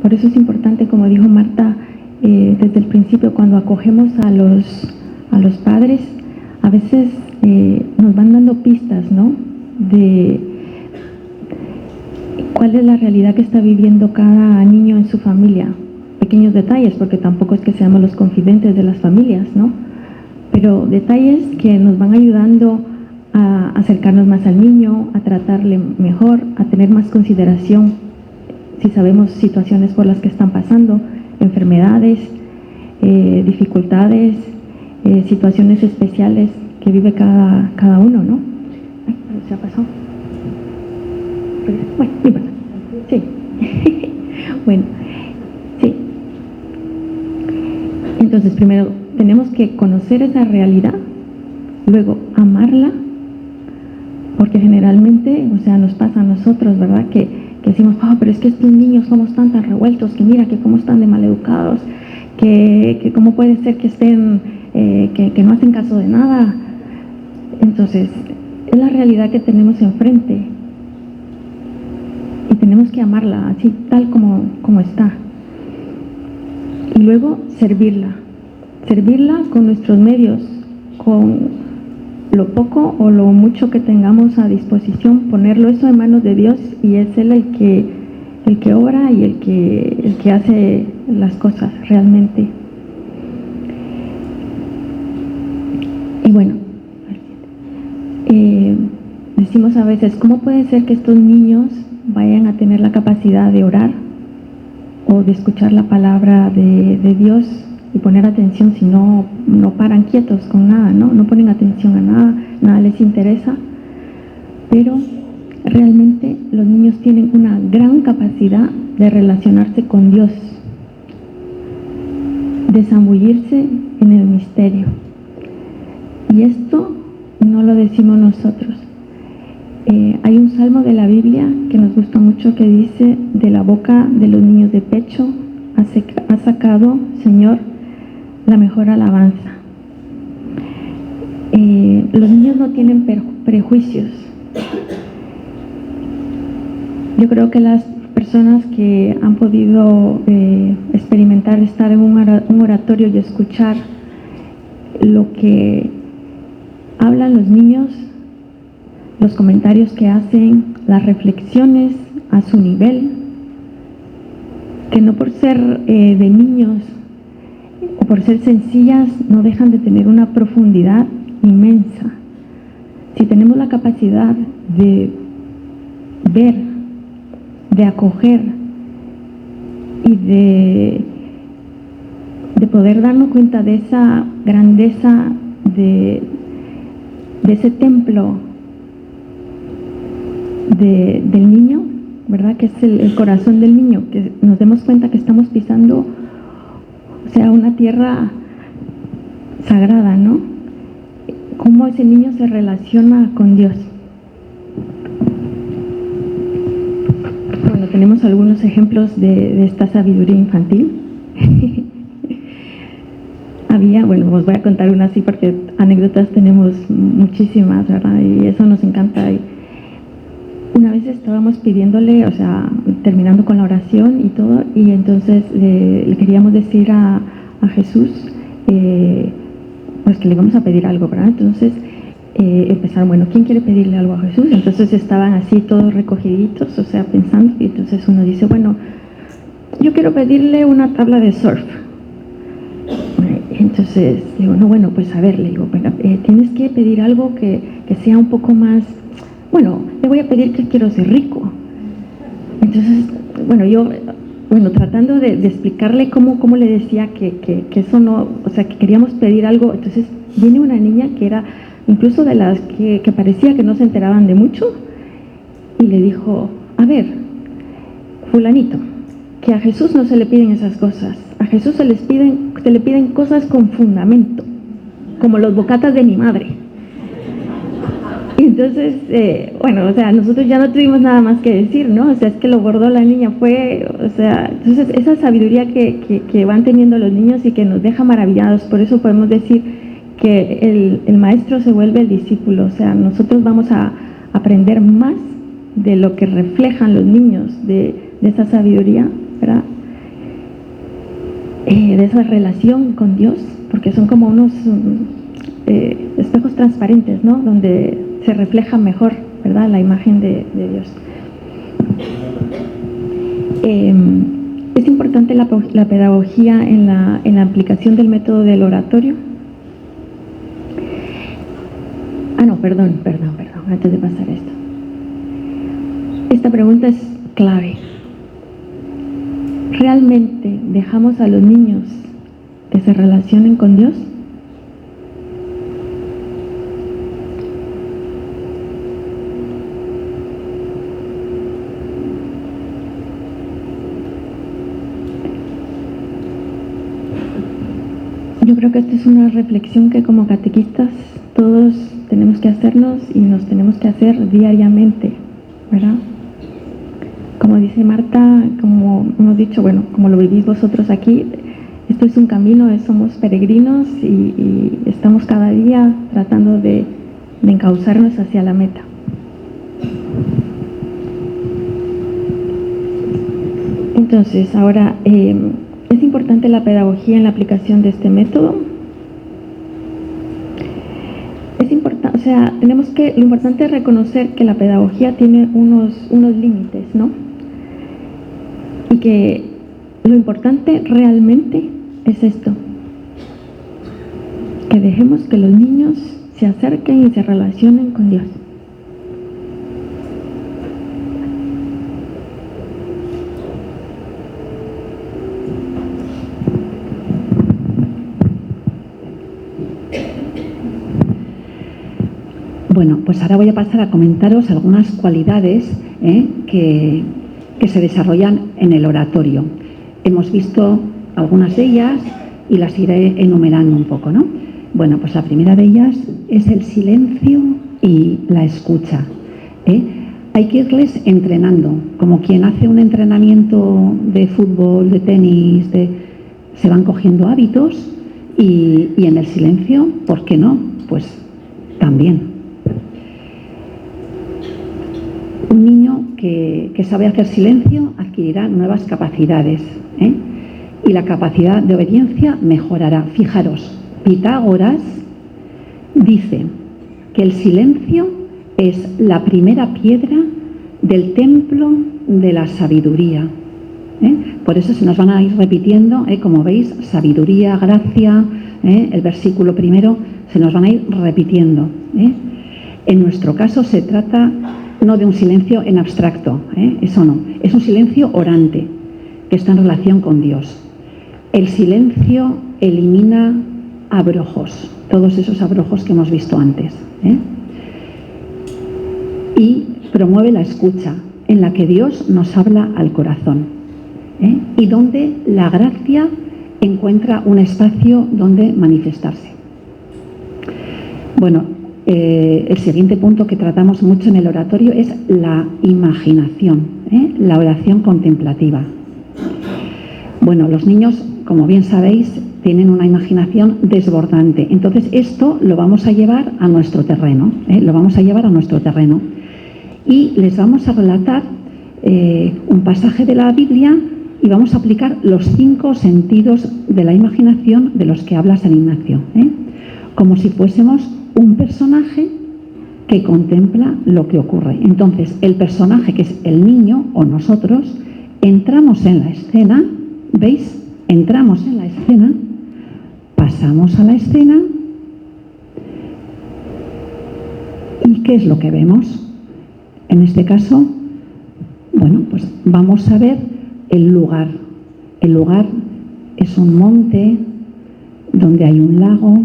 Por eso es importante, como dijo Marta, desde el principio, cuando acogemos a los padres, a veces nos van dando pistas, ¿no?, de cuál es la realidad que está viviendo cada niño en su familia. Pequeños detalles, porque tampoco es que seamos los confidentes de las familias, ¿no? Pero detalles que nos van ayudando a acercarnos más al niño, a tratarle mejor, a tener más consideración si sabemos situaciones por las que están pasando, enfermedades, dificultades, situaciones especiales que vive cada uno, ¿no? Ay, se ha pasado. Bueno, no importa. Sí. Bueno, sí. Entonces, primero tenemos que conocer esa realidad, luego amarla, porque generalmente, o sea, nos pasa a nosotros, ¿verdad?, que decimos, pero es que estos niños cómo están tan revueltos, que mira que cómo están de maleducados, que cómo puede ser que estén, que no hacen caso de nada. Entonces, es la realidad que tenemos enfrente y tenemos que amarla así, tal como está. Y luego servirla con nuestros medios, con lo poco o lo mucho que tengamos a disposición, ponerlo eso en manos de Dios, y es Él el que obra y el que hace las cosas realmente. Y bueno, decimos a veces, ¿cómo puede ser que estos niños vayan a tener la capacidad de orar o de escuchar la palabra de Dios y poner atención si no paran quietos con nada, ¿no? No ponen atención a nada les interesa? Pero realmente los niños tienen una gran capacidad de relacionarse con Dios, de zambullirse en el misterio. Y esto no lo decimos nosotros. Hay un salmo de la Biblia que nos gusta mucho que dice: de la boca de los niños de pecho has sacado, Señor, la mejor alabanza. Los niños no tienen prejuicios. Yo creo que las personas que han podido experimentar estar en un oratorio y escuchar lo que hablan los niños, los comentarios que hacen, las reflexiones a su nivel, que no por ser de niños o por ser sencillas no dejan de tener una profundidad inmensa. Si tenemos la capacidad de ver, de acoger y de poder darnos cuenta de esa grandeza de ese templo del niño, ¿verdad?, que es el corazón del niño, que nos demos cuenta que estamos pisando, o sea, una tierra sagrada, ¿no? Cómo ese niño se relaciona con Dios. Bueno, tenemos algunos ejemplos de esta sabiduría infantil. Bueno, os voy a contar una así porque anécdotas tenemos muchísimas, ¿verdad? Y eso nos encanta. Y una vez estábamos pidiéndole, o sea, terminando con la oración y todo, y entonces le queríamos decir a Jesús, pues que le íbamos a pedir algo, ¿verdad? Entonces empezaron, bueno, ¿quién quiere pedirle algo a Jesús? Entonces estaban así todos recogiditos, o sea, pensando, y entonces uno dice, bueno, yo quiero pedirle una tabla de surf. Entonces digo, no, bueno, pues a ver, le digo, bueno, tienes que pedir algo que sea un poco más, bueno, le voy a pedir que quiero ser rico. Entonces, bueno, yo bueno, tratando de explicarle cómo le decía que eso no, o sea, que queríamos pedir algo. Entonces viene una niña que era incluso de las que parecía que no se enteraban de mucho, y le dijo: a ver, fulanito, que a Jesús no se le piden esas cosas, a Jesús se le piden cosas con fundamento, como los bocatas de mi madre. Y entonces, bueno, o sea, nosotros ya no tuvimos nada más que decir, ¿no? O sea, es que lo gordo la niña fue, o sea, entonces esa sabiduría que van teniendo los niños y que nos deja maravillados. Por eso podemos decir que el maestro se vuelve el discípulo. O sea, nosotros vamos a aprender más de lo que reflejan los niños, de esa sabiduría, ¿verdad? De esa relación con Dios, porque son como unos espejos transparentes, ¿no? Donde se refleja mejor, ¿verdad?, la imagen de Dios. Es importante la pedagogía en la aplicación del método del oratorio. Perdón, antes de pasar esto. Esta pregunta es clave. ¿Realmente dejamos a los niños que se relacionen con Dios? Yo creo que esta es una reflexión que como catequistas todos tenemos que hacernos y nos tenemos que hacer diariamente, ¿verdad? Como dice Marta, como hemos dicho, bueno, como lo vivís vosotros aquí, esto es un camino, somos peregrinos y estamos cada día tratando de encauzarnos hacia la meta. Entonces, ahora, ¿es importante la pedagogía en la aplicación de este método? Es importante, o sea, lo importante es reconocer que la pedagogía tiene unos límites, ¿no? Y que lo importante realmente es esto, que dejemos que los niños se acerquen y se relacionen con Dios. Bueno, pues ahora voy a pasar a comentaros algunas cualidades que se desarrollan en el oratorio. Hemos visto algunas de ellas y las iré enumerando un poco, ¿no? Bueno, pues la primera de ellas es el silencio y la escucha. Hay que irles entrenando, como quien hace un entrenamiento de fútbol, de tenis, se van cogiendo hábitos y en el silencio, ¿por qué no? Pues también. Un niño que sabe hacer silencio adquirirá nuevas capacidades, y la capacidad de obediencia mejorará. Fijaros, Pitágoras dice que el silencio es la primera piedra del templo de la sabiduría. Por eso se nos van a ir repitiendo, como veis, sabiduría, gracia, el versículo primero, se nos van a ir repitiendo. En nuestro caso se trata no de un silencio en abstracto, eso no, es un silencio orante, que está en relación con Dios. El silencio elimina abrojos, todos esos abrojos que hemos visto antes, y promueve la escucha, en la que Dios nos habla al corazón, y donde la gracia encuentra un espacio donde manifestarse. Bueno, el siguiente punto que tratamos mucho en el oratorio es la imaginación, la oración contemplativa. Bueno, los niños, como bien sabéis, tienen una imaginación desbordante. Entonces, esto lo vamos a llevar a nuestro terreno, y les vamos a relatar un pasaje de la Biblia y vamos a aplicar los 5 sentidos de la imaginación de los que habla San Ignacio, como si fuésemos un personaje que contempla lo que ocurre. Entonces, el personaje, que es el niño o nosotros, entramos en la escena, ¿veis? Entramos en la escena, pasamos a la escena, ¿y qué es lo que vemos? En este caso, bueno, pues vamos a ver el lugar. El lugar es un monte donde hay un lago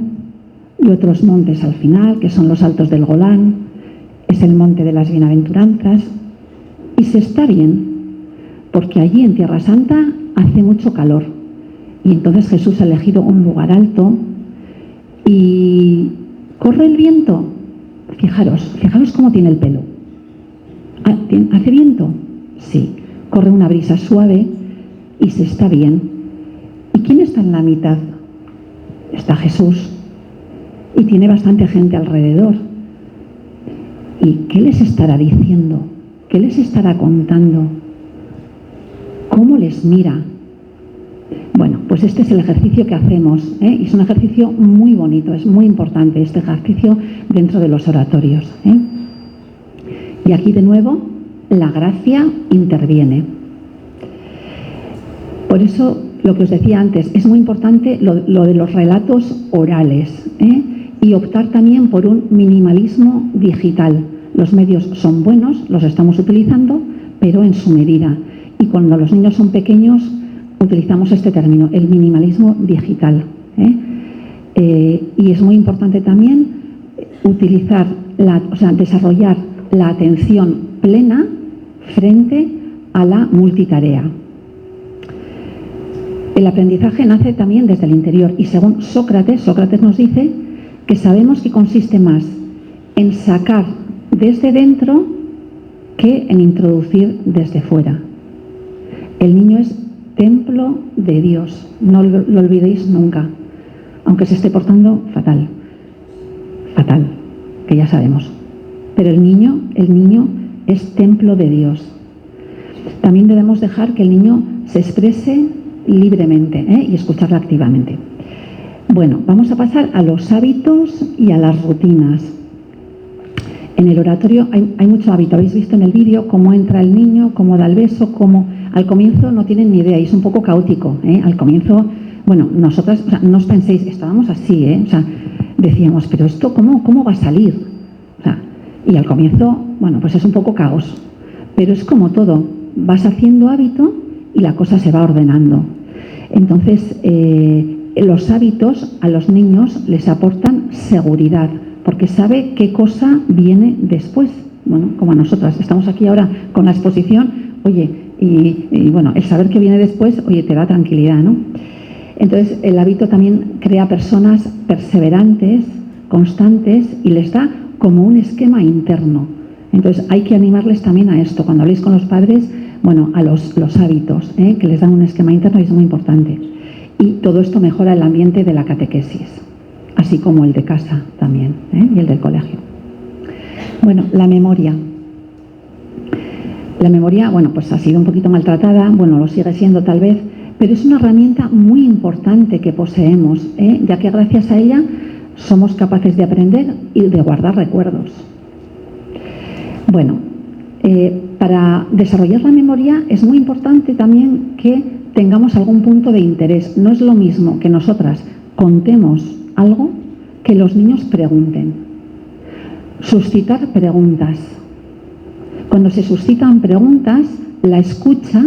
y otros montes al final, que son los altos del Golán, es el monte de las bienaventuranzas, y se está bien, porque allí en Tierra Santa hace mucho calor, y entonces Jesús ha elegido un lugar alto y corre el viento. Fijaros cómo tiene el pelo. ¿Hace viento? Sí. Corre una brisa suave y se está bien. ¿Y quién está en la mitad? Está Jesús. Y tiene bastante gente alrededor. ¿Y qué les estará diciendo? ¿Qué les estará contando? ¿Cómo les mira? Bueno, pues este es el ejercicio que hacemos, ¿eh? Y es un ejercicio muy bonito, es muy importante este ejercicio dentro de los oratorios, ¿eh? Y aquí de nuevo la gracia interviene. Por eso, lo que os decía antes, es muy importante lo de los relatos orales, ¿eh? Y optar también por un minimalismo digital. Los medios son buenos, los estamos utilizando, pero en su medida. Y cuando los niños son pequeños, utilizamos este término, el minimalismo digital, ¿eh? Y es muy importante también utilizar, desarrollar la atención plena frente a la multitarea. El aprendizaje nace también desde el interior y según Sócrates nos dice que sabemos que consiste más en sacar desde dentro que en introducir desde fuera. El niño es templo de Dios, no lo olvidéis nunca, aunque se esté portando fatal, que ya sabemos. Pero el niño es templo de Dios. También debemos dejar que el niño se exprese libremente, ¿eh? Y escucharla activamente. Bueno, vamos a pasar a los hábitos y a las rutinas. En el oratorio hay mucho hábito. Habéis visto en el vídeo cómo entra el niño, cómo da el beso, cómo al comienzo no tienen ni idea y es un poco caótico, ¿eh? Al comienzo, bueno, nosotras, no os penséis, estábamos así, ¿eh? Decíamos, pero esto ¿cómo va a salir? Y al comienzo, bueno, pues es un poco caos. Pero es como todo, vas haciendo hábito y la cosa se va ordenando. Entonces, los hábitos a los niños les aportan seguridad, porque sabe qué cosa viene después. Bueno, como a nosotras, estamos aquí ahora con la exposición, oye, y bueno, el saber qué viene después, oye, te da tranquilidad, ¿no? Entonces, el hábito también crea personas perseverantes, constantes, y les da como un esquema interno. Entonces, hay que animarles también a esto. Cuando habléis con los padres, bueno, a los hábitos, ¿eh? Que les dan un esquema interno y es muy importante. Y todo esto mejora el ambiente de la catequesis, así como el de casa también, ¿eh? Y el del colegio. Bueno, la memoria. La memoria, bueno, pues ha sido un poquito maltratada, bueno, lo sigue siendo tal vez, pero es una herramienta muy importante que poseemos, ¿eh? Ya que gracias a ella somos capaces de aprender y de guardar recuerdos. Bueno, para desarrollar la memoria es muy importante también que tengamos algún punto de interés. No es lo mismo que nosotras contemos algo que los niños pregunten. Suscitar preguntas. Cuando se suscitan preguntas, la escucha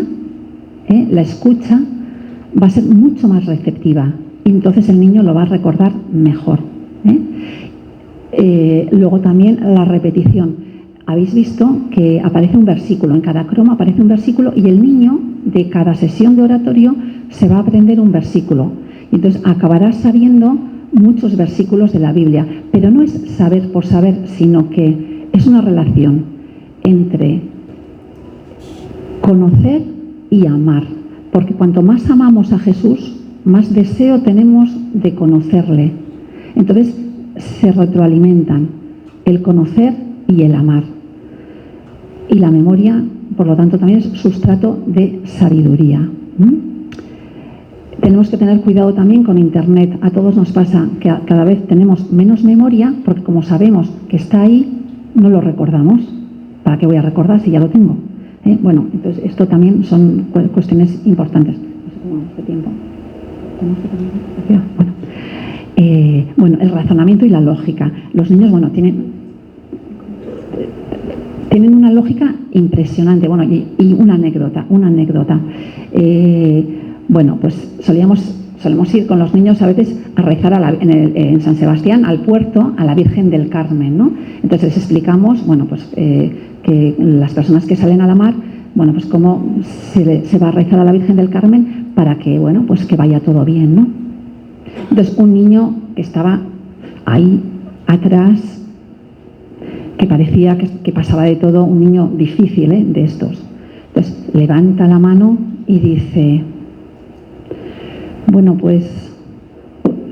va a ser mucho más receptiva y entonces el niño lo va a recordar mejor, ¿eh? Luego también la repetición. Habéis visto que aparece un versículo, en cada croma aparece un versículo y el niño de cada sesión de oratorio se va a aprender un versículo. Y entonces acabará sabiendo muchos versículos de la Biblia, pero no es saber por saber, sino que es una relación entre conocer y amar, porque cuanto más amamos a Jesús, más deseo tenemos de conocerle. Entonces se retroalimentan el conocer y el amar. Y la memoria, por lo tanto, también es sustrato de sabiduría. Tenemos que tener cuidado también con Internet. A todos nos pasa que cada vez tenemos menos memoria, porque como sabemos que está ahí, no lo recordamos. ¿Para qué voy a recordar si ya lo tengo? Bueno, entonces esto también son cuestiones importantes. No sé cómo este tiempo. Bueno, el razonamiento y la lógica. Los niños, bueno, tienen una lógica impresionante. Bueno, y una anécdota. Bueno, pues solemos ir con los niños a veces a rezar en San Sebastián, al puerto, a la Virgen del Carmen, ¿no? Entonces les explicamos, bueno, pues que las personas que salen a la mar, bueno, pues cómo se va a rezar a la Virgen del Carmen para que, bueno, pues que vaya todo bien, ¿no? Entonces un niño que estaba ahí atrás, que parecía que pasaba de todo, un niño difícil, de estos. Entonces levanta la mano y dice: bueno, pues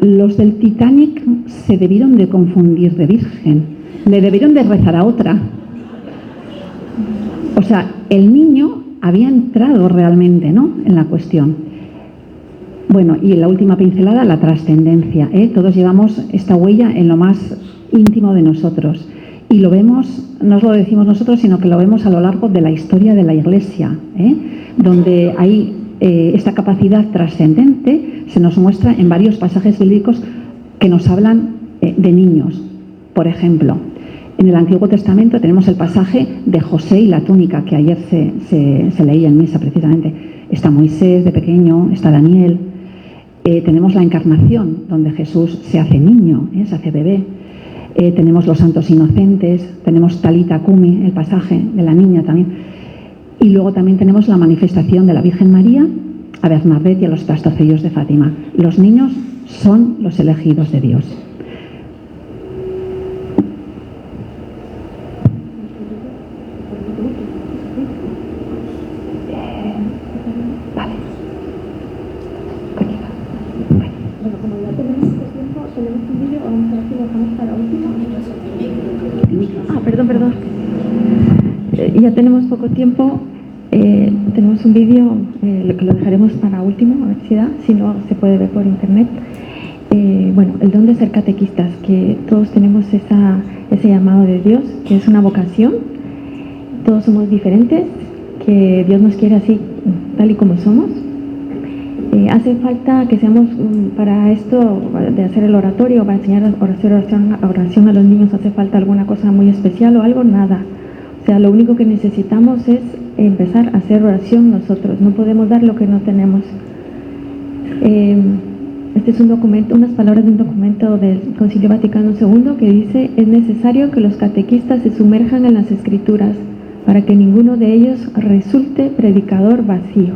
los del Titanic se debieron de confundir de virgen, le debieron de rezar a otra. O sea, el niño había entrado realmente, ¿no?, en la cuestión. Bueno, y la última pincelada, la trascendencia, ¿eh? Todos llevamos esta huella en lo más íntimo de nosotros. Y lo vemos, no os lo decimos nosotros, sino que lo vemos a lo largo de la historia de la Iglesia, donde hay esta capacidad trascendente, se nos muestra en varios pasajes bíblicos que nos hablan de niños. Por ejemplo, en el Antiguo Testamento tenemos el pasaje de José y la túnica, que ayer se leía en misa precisamente. Está Moisés de pequeño, está Daniel. Tenemos la encarnación, donde Jesús se hace niño, se hace bebé. Tenemos los santos inocentes, tenemos Talita Cumi, el pasaje de la niña también. Y luego también tenemos la manifestación de la Virgen María a Bernadette y a los pastorcillos de Fátima. Los niños son los elegidos de Dios. Perdón. Ya tenemos poco tiempo. Tenemos un vídeo que lo dejaremos para último, a ver si no se puede ver por internet. Bueno, el don de ser catequistas, que todos tenemos ese llamado de Dios, que es una vocación. Todos somos diferentes, que Dios nos quiere así, tal y como somos. Hace falta que seamos, para esto de hacer el oratorio, para enseñar oración a los niños, hace falta alguna cosa muy especial o algo, nada. O sea, lo único que necesitamos es empezar a hacer oración nosotros, no podemos dar lo que no tenemos. Este es un documento, unas palabras de un documento del Concilio Vaticano II que dice: es necesario que los catequistas se sumerjan en las Escrituras para que ninguno de ellos resulte predicador vacío.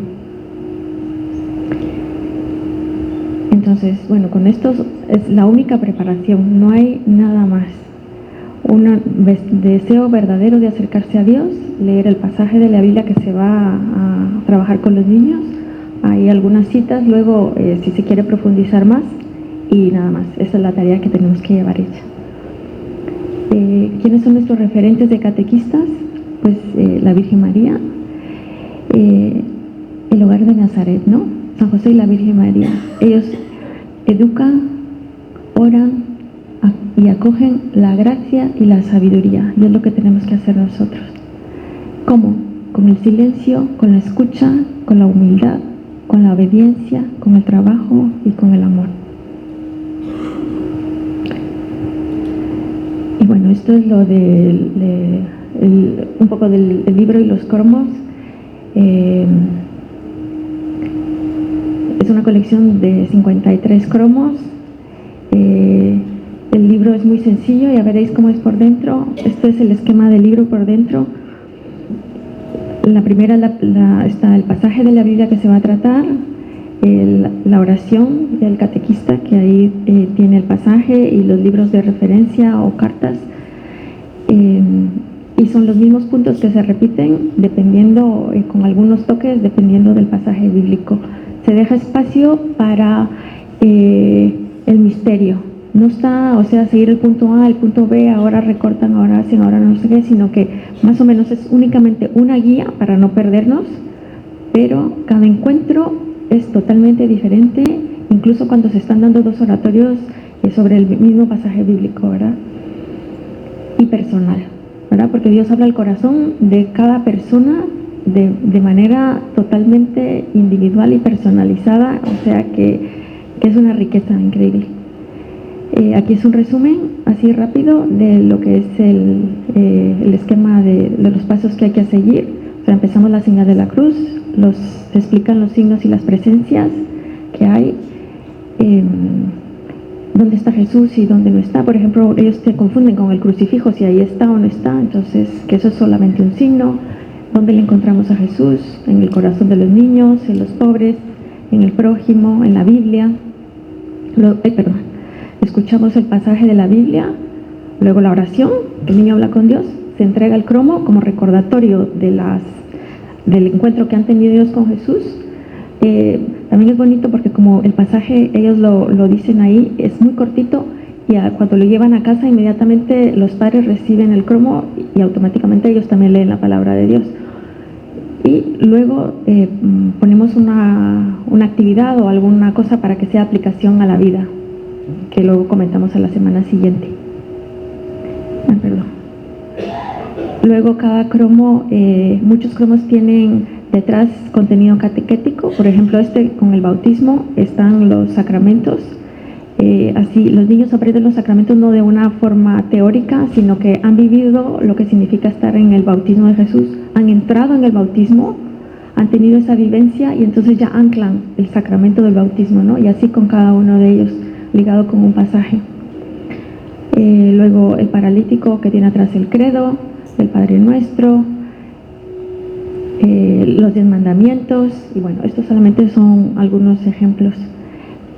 Entonces, bueno, con esto es la única preparación, no hay nada más. Un deseo verdadero de acercarse a Dios, leer el pasaje de la Biblia que se va a trabajar con los niños, hay algunas citas, luego si se quiere profundizar más, y nada más. Esa es la tarea que tenemos que llevar hecha. ¿Quiénes son nuestros referentes de catequistas? Pues la Virgen María, el hogar de Nazaret, ¿no? San José y la Virgen María. Ellos educan, oran y acogen la gracia y la sabiduría, y es lo que tenemos que hacer nosotros. ¿Cómo? Con el silencio, con la escucha, con la humildad, con la obediencia, con el trabajo y con el amor. Y bueno, esto es lo un poco del libro y los cromos. Es una colección de 53 cromos. El libro es muy sencillo, ya veréis cómo es por dentro. Este es el esquema del libro por dentro. La primera está el pasaje de la Biblia que se va a tratar, la oración del catequista, que ahí tiene el pasaje y los libros de referencia o cartas. Y son los mismos puntos que se repiten dependiendo, con algunos toques, dependiendo del pasaje bíblico. Se deja espacio para el misterio. No está, o sea, seguir el punto A, el punto B, ahora recortan, ahora hacen, ahora no sé qué, sino que más o menos es únicamente una guía para no perdernos, pero cada encuentro es totalmente diferente, incluso cuando se están dando dos oratorios sobre el mismo pasaje bíblico, ¿verdad? Y personal, ¿verdad? Porque Dios habla al corazón de cada persona de manera totalmente individual y personalizada, o sea que es una riqueza increíble. Aquí es un resumen así rápido de lo que es el esquema de los pasos que hay que seguir. O sea, empezamos la señal de la cruz, se explican los signos y las presencias que hay, dónde está Jesús y dónde no está. Por ejemplo, ellos se confunden con el crucifijo, si ahí está o no está, entonces que eso es solamente un signo. ¿Dónde le encontramos a Jesús? En el corazón de los niños, en los pobres, en el prójimo, en la Biblia. Escuchamos el pasaje de la Biblia, luego la oración, el niño habla con Dios, se entrega el cromo como recordatorio del encuentro que han tenido ellos con Jesús. También es bonito porque como el pasaje, ellos lo dicen ahí, es muy cortito y cuando lo llevan a casa inmediatamente los padres reciben el cromo y automáticamente ellos también leen la palabra de Dios. Y luego ponemos una actividad o alguna cosa para que sea aplicación a la vida, que luego comentamos a la semana siguiente. Luego cada cromo, muchos cromos tienen detrás contenido catequético. Por ejemplo, con el bautismo están los sacramentos. Así los niños aprenden los sacramentos no de una forma teórica, sino que han vivido lo que significa estar en el bautismo de Jesús, han entrado en el bautismo, han tenido esa vivencia y entonces ya anclan el sacramento del bautismo, ¿no? Y así con cada uno de ellos, ligado con un pasaje. Luego el paralítico que tiene atrás el credo, el Padre Nuestro, los 10 mandamientos, y bueno, estos solamente son algunos ejemplos.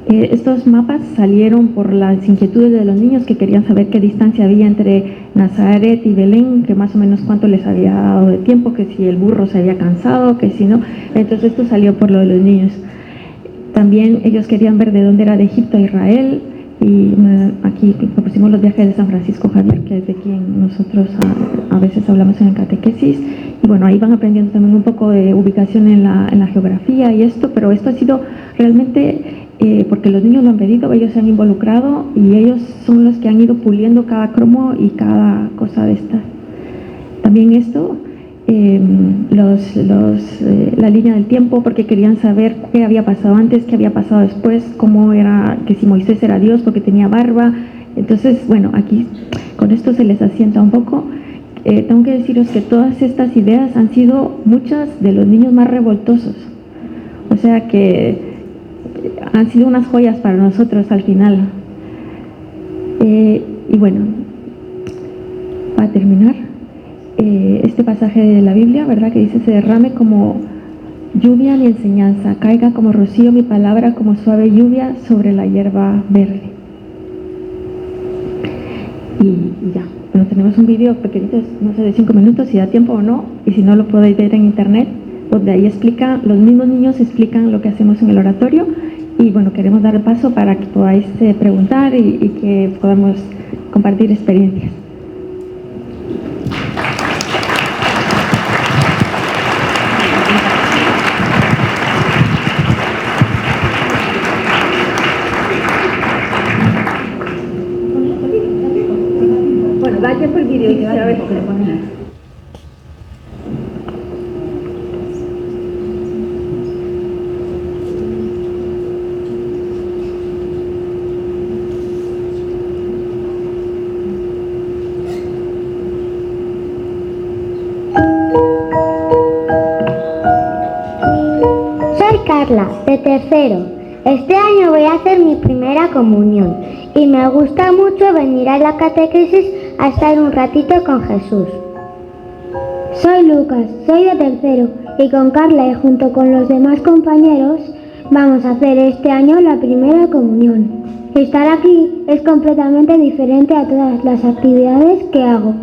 Estos mapas salieron por las inquietudes de los niños que querían saber qué distancia había entre Nazaret y Belén, que más o menos cuánto les había dado de tiempo, que si el burro se había cansado, que si no. Entonces esto salió por lo de los niños. También ellos querían ver de dónde era de Egipto a Israel, y aquí propusimos los viajes de San Francisco Javier, que es de quien nosotros a veces hablamos en el catequesis, y bueno, ahí van aprendiendo también un poco de ubicación en la geografía y esto, pero esto ha sido realmente porque los niños lo han pedido, ellos se han involucrado y ellos son los que han ido puliendo cada cromo y cada cosa de estas. También esto, la línea del tiempo, porque querían saber qué había pasado antes, qué había pasado después, cómo era, que si Moisés era Dios porque tenía barba. Entonces, bueno, aquí con esto se les asienta un poco. Tengo que deciros que todas estas ideas han sido muchas de los niños más revoltosos, o sea que han sido unas joyas para nosotros al final. Y bueno, para terminar, este pasaje de la Biblia, ¿verdad? Que dice: se derrame como lluvia mi enseñanza, caiga como rocío mi palabra, como suave lluvia sobre la hierba verde. Y ya, bueno, tenemos un vídeo pequeñito, no sé, de 5 minutos, si da tiempo o no, y si no lo podéis ver en internet, donde ahí explica, los mismos niños explican lo que hacemos en el oratorio, y bueno, queremos dar el paso para que podáis preguntar y que podamos compartir experiencias. Bueno, da tiempo el vídeo y a ver qué le ponemos. De tercero. Este año voy a hacer mi primera comunión y me gusta mucho venir a la catequesis a estar un ratito con Jesús. Soy Lucas, soy de tercero y con Carla y junto con los demás compañeros vamos a hacer este año la primera comunión. Estar aquí es completamente diferente a todas las actividades que hago.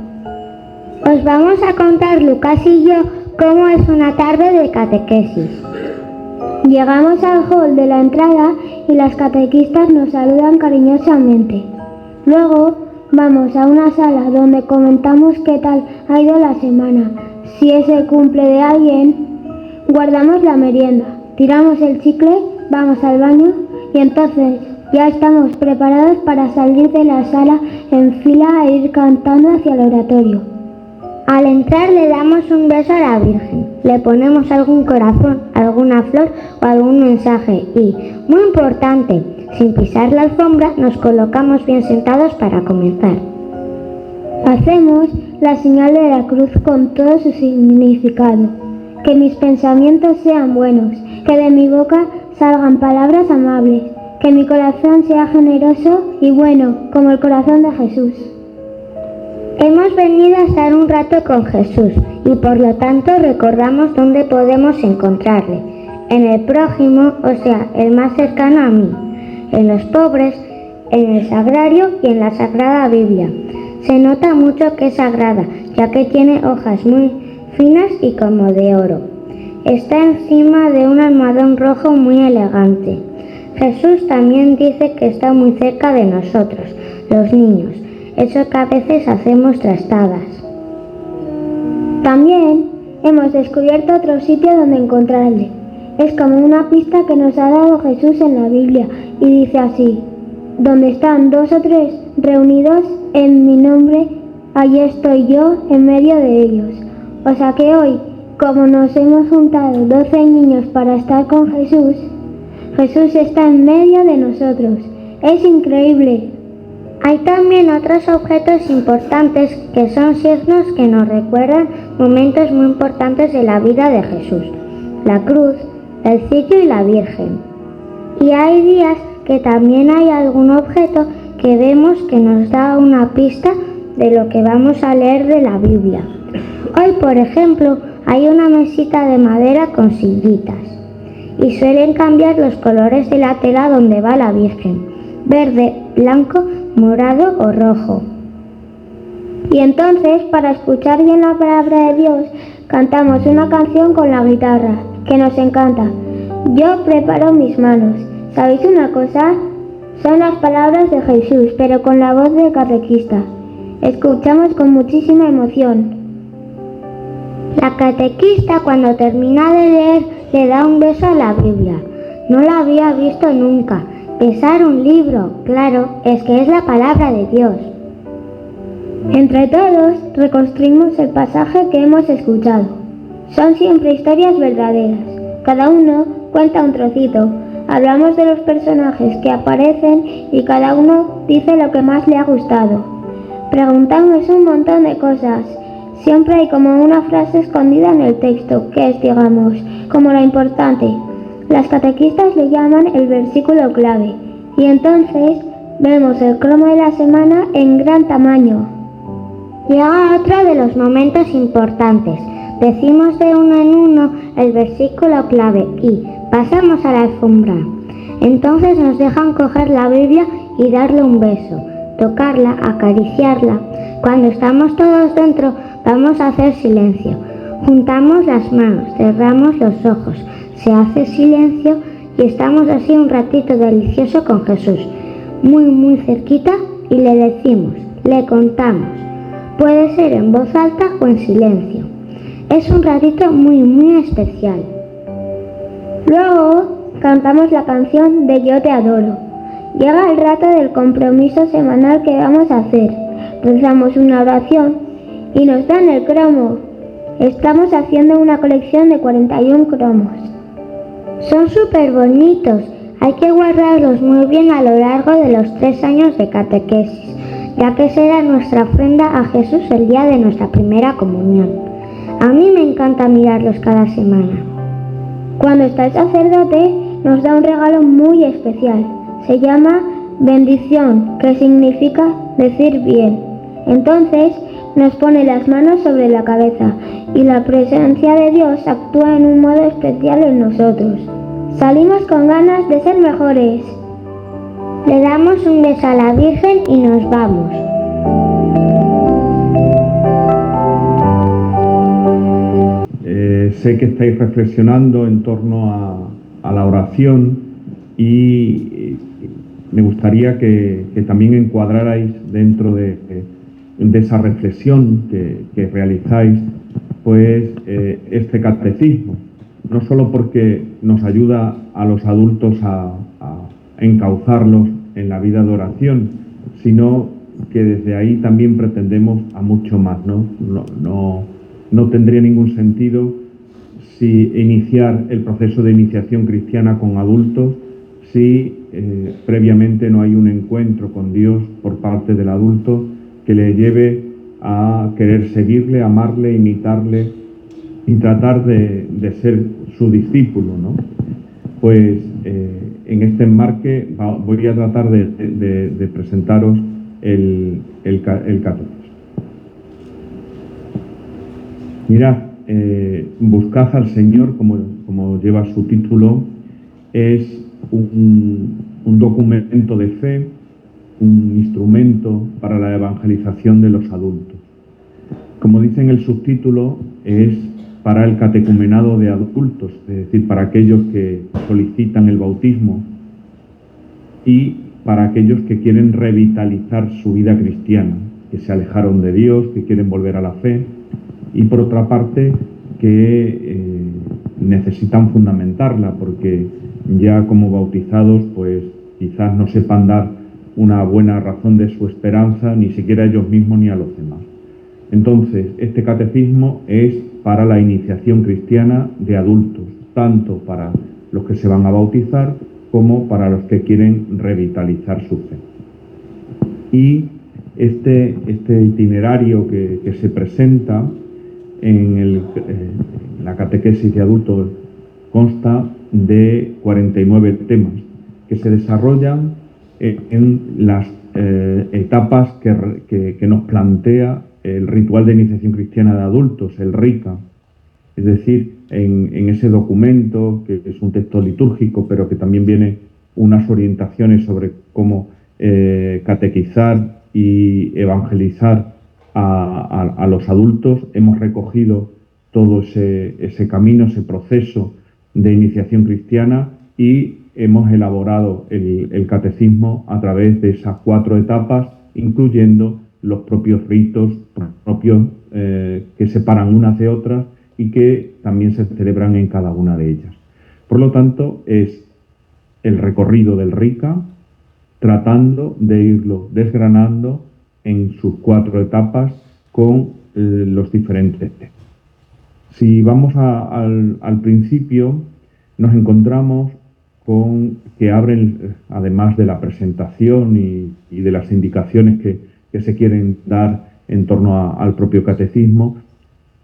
Os vamos a contar Lucas y yo cómo es una tarde de catequesis. Llegamos al hall de la entrada y las catequistas nos saludan cariñosamente. Luego vamos a una sala donde comentamos qué tal ha ido la semana. Si es el cumple de alguien, guardamos la merienda, tiramos el chicle, vamos al baño y entonces ya estamos preparados para salir de la sala en fila e ir cantando hacia el oratorio. Al entrar le damos un beso a la Virgen, le ponemos algún corazón, alguna flor o algún mensaje y, muy importante, sin pisar la alfombra, nos colocamos bien sentados para comenzar. Hacemos la señal de la cruz con todo su significado Que mis pensamientos sean buenos, que de mi boca salgan palabras amables, que mi corazón sea generoso y bueno, como el corazón de Jesús. Hemos venido a estar un rato con Jesús y por lo tanto recordamos dónde podemos encontrarle. En el prójimo, o sea, el más cercano a mí, en los pobres, en el sagrario y en la Sagrada Biblia. Se nota mucho que es sagrada, ya que tiene hojas muy finas y como de oro. Está encima de un almohadón rojo muy elegante. Jesús también dice que está muy cerca de nosotros, los niños, eso que a veces hacemos trastadas. También hemos descubierto otro sitio donde encontrarle. Es como una pista que nos ha dado Jesús en la Biblia y dice así: donde están 2 o 3 reunidos en mi nombre, allí estoy yo en medio de ellos. O sea que hoy, como nos hemos juntado 12 niños para estar con Jesús, Jesús está en medio de nosotros. Es increíble. Hay también otros objetos importantes que son signos que nos recuerdan momentos muy importantes de la vida de Jesús. La cruz, el cirio y la Virgen. Y hay días que también hay algún objeto que vemos que nos da una pista de lo que vamos a leer de la Biblia. Hoy, por ejemplo, hay una mesita de madera con sillitas y suelen cambiar los colores de la tela donde va la Virgen: verde, blanco, morado o rojo. Y entonces, para escuchar bien la palabra de Dios, cantamos una canción con la guitarra que nos encanta. Yo preparo mis manos. ¿Sabéis una cosa? Son las palabras de Jesús, pero con la voz del catequista. Escuchamos con muchísima emoción. La catequista, cuando termina de leer, le da un beso a la Biblia. No la había visto nunca. Besar un libro, claro, es que es la palabra de Dios. Entre todos reconstruimos el pasaje que hemos escuchado. Son siempre historias verdaderas. Cada uno cuenta un trocito. Hablamos de los personajes que aparecen y cada uno dice lo que más le ha gustado. Preguntamos un montón de cosas. Siempre hay como una frase escondida en el texto, que es, digamos, como lo importante. Las catequistas le llaman el versículo clave. Y entonces vemos el cromo de la semana en gran tamaño. Llega otro de los momentos importantes. Decimos de uno en uno el versículo clave y pasamos a la alfombra. Entonces nos dejan coger la Biblia y darle un beso, tocarla, acariciarla. Cuando estamos todos dentro, vamos a hacer silencio. Juntamos las manos, cerramos los ojos, se hace silencio y estamos así un ratito delicioso con Jesús, muy cerquita, y le decimos, le contamos. Puede ser en voz alta o en silencio. Es un ratito muy especial. Luego cantamos la canción de Yo te adoro. Llega el rato del compromiso semanal que vamos a hacer. Rezamos una oración y nos dan el cromo. Estamos haciendo una colección de 41 cromos. Son súper bonitos. Hay que guardarlos muy bien a lo largo de los 3 años de catequesis, ya que será nuestra ofrenda a Jesús el día de nuestra primera comunión. A mí me encanta mirarlos cada semana. Cuando está el sacerdote, nos da un regalo muy especial. Se llama bendición, que significa decir bien. Entonces, nos pone las manos sobre la cabeza y la presencia de Dios actúa en un modo especial en nosotros. Salimos con ganas de ser mejores. Le damos un beso a la Virgen y nos vamos. Sé que estáis reflexionando en torno a la oración y me gustaría que también encuadrarais dentro de esa reflexión que realizáis, pues este catecismo, no solo porque nos ayuda a los adultos a encauzarlos en la vida de oración, sino que desde ahí también pretendemos a mucho más, ¿no? No tendría ningún sentido si iniciar el proceso de iniciación cristiana con adultos si previamente no hay un encuentro con Dios por parte del adulto que le lleve a querer seguirle, amarle, imitarle y tratar de ser su discípulo, ¿no? Pues en este enmarque voy a tratar de presentaros el catecismo. Mirad, buscad al Señor, como lleva su título, es un documento de fe, un instrumento para la evangelización de los adultos. Como dice en el subtítulo, es para el catecumenado de adultos, es decir, para aquellos que solicitan el bautismo y para aquellos que quieren revitalizar su vida cristiana, que se alejaron de Dios, que quieren volver a la fe, y por otra parte que necesitan fundamentarla, porque ya como bautizados pues quizás no sepan dar una buena razón de su esperanza, ni siquiera a ellos mismos ni a los demás. Entonces, este catecismo es para la iniciación cristiana de adultos, tanto para los que se van a bautizar como para los que quieren revitalizar su fe. Y este itinerario que se presenta en la catequesis de adultos consta de 49 temas que se desarrollan en las etapas que nos plantea el ritual de iniciación cristiana de adultos, el RICA. Es decir, en ese documento, que es un texto litúrgico, pero que también viene unas orientaciones sobre cómo catequizar y evangelizar a los adultos, hemos recogido todo ese camino, ese proceso de iniciación cristiana y hemos elaborado el catecismo a través de esas 4 etapas, incluyendo los propios ritos propios que separan unas de otras y que también se celebran en cada una de ellas. Por lo tanto, es el recorrido del RICA, tratando de irlo desgranando en sus 4 etapas con los diferentes temas. Si vamos al principio, nos encontramos con que abren, además de la presentación y de las indicaciones que se quieren dar en torno al propio catecismo,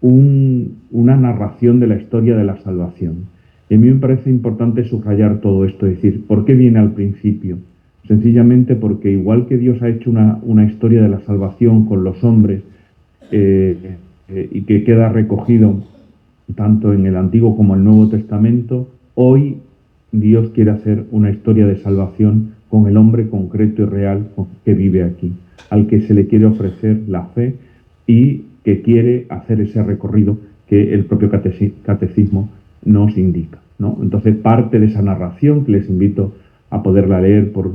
una narración de la historia de la salvación. Y a mí me parece importante subrayar todo esto, es decir, ¿por qué viene al principio? Sencillamente porque igual que Dios ha hecho una historia de la salvación con los hombres y que queda recogido tanto en el Antiguo como el Nuevo Testamento, hoy Dios quiere hacer una historia de salvación con el hombre concreto y real que vive aquí, al que se le quiere ofrecer la fe y que quiere hacer ese recorrido que el propio catecismo nos indica, ¿no? Entonces, parte de esa narración, que les invito a poderla leer por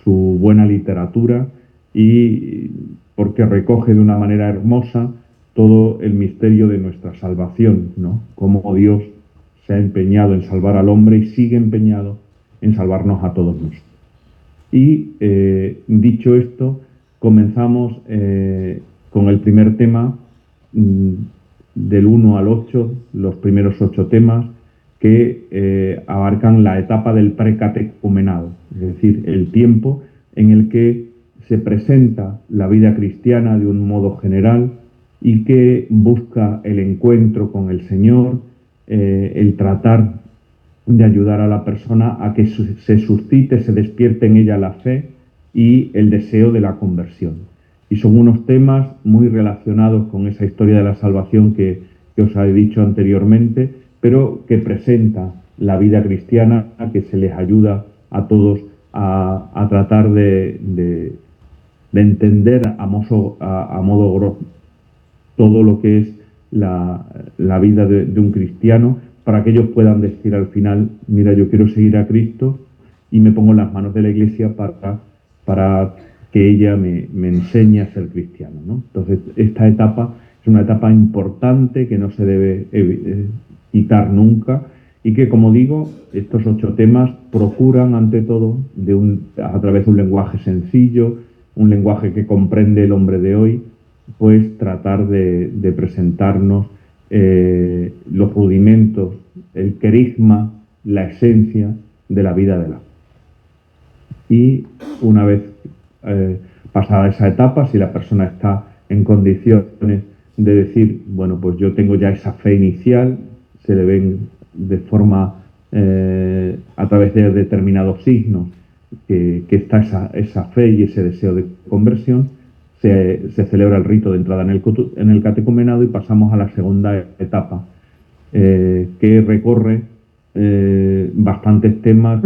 su buena literatura y porque recoge de una manera hermosa todo el misterio de nuestra salvación, ¿no? Cómo Dios se ha empeñado en salvar al hombre y sigue empeñado en salvarnos a todos nosotros. Y dicho esto, comenzamos con el primer tema, del 1 al 8, los primeros 8 temas que abarcan la etapa del precatecumenado, es decir, el tiempo en el que se presenta la vida cristiana de un modo general y que busca el encuentro con el Señor, el tratar de ayudar a la persona a que se suscite, se despierte en ella la fe y el deseo de la conversión. Y son unos temas muy relacionados con esa historia de la salvación que os he dicho anteriormente, pero que presenta la vida cristiana, que se les ayuda a todos a tratar de entender a modo grosso todo lo que es la vida de un cristiano, para que ellos puedan decir al final, mira, yo quiero seguir a Cristo y me pongo en las manos de la Iglesia para que ella me enseñe a ser cristiano, ¿no? Entonces, esta etapa es una etapa importante que no se debe quitar nunca y que, como digo, estos 8 temas procuran, ante todo, a través de un lenguaje sencillo, un lenguaje que comprende el hombre de hoy, pues tratar de presentarnos los rudimentos, el querigma, la esencia de la vida de la fe. Y una vez pasada esa etapa, si la persona está en condiciones de decir, bueno, pues yo tengo ya esa fe inicial, se le ven de forma, a través de determinados signos, que está esa fe y ese deseo de conversión. Se celebra el rito de entrada en el catecumenado y pasamos a la segunda etapa, que recorre bastantes temas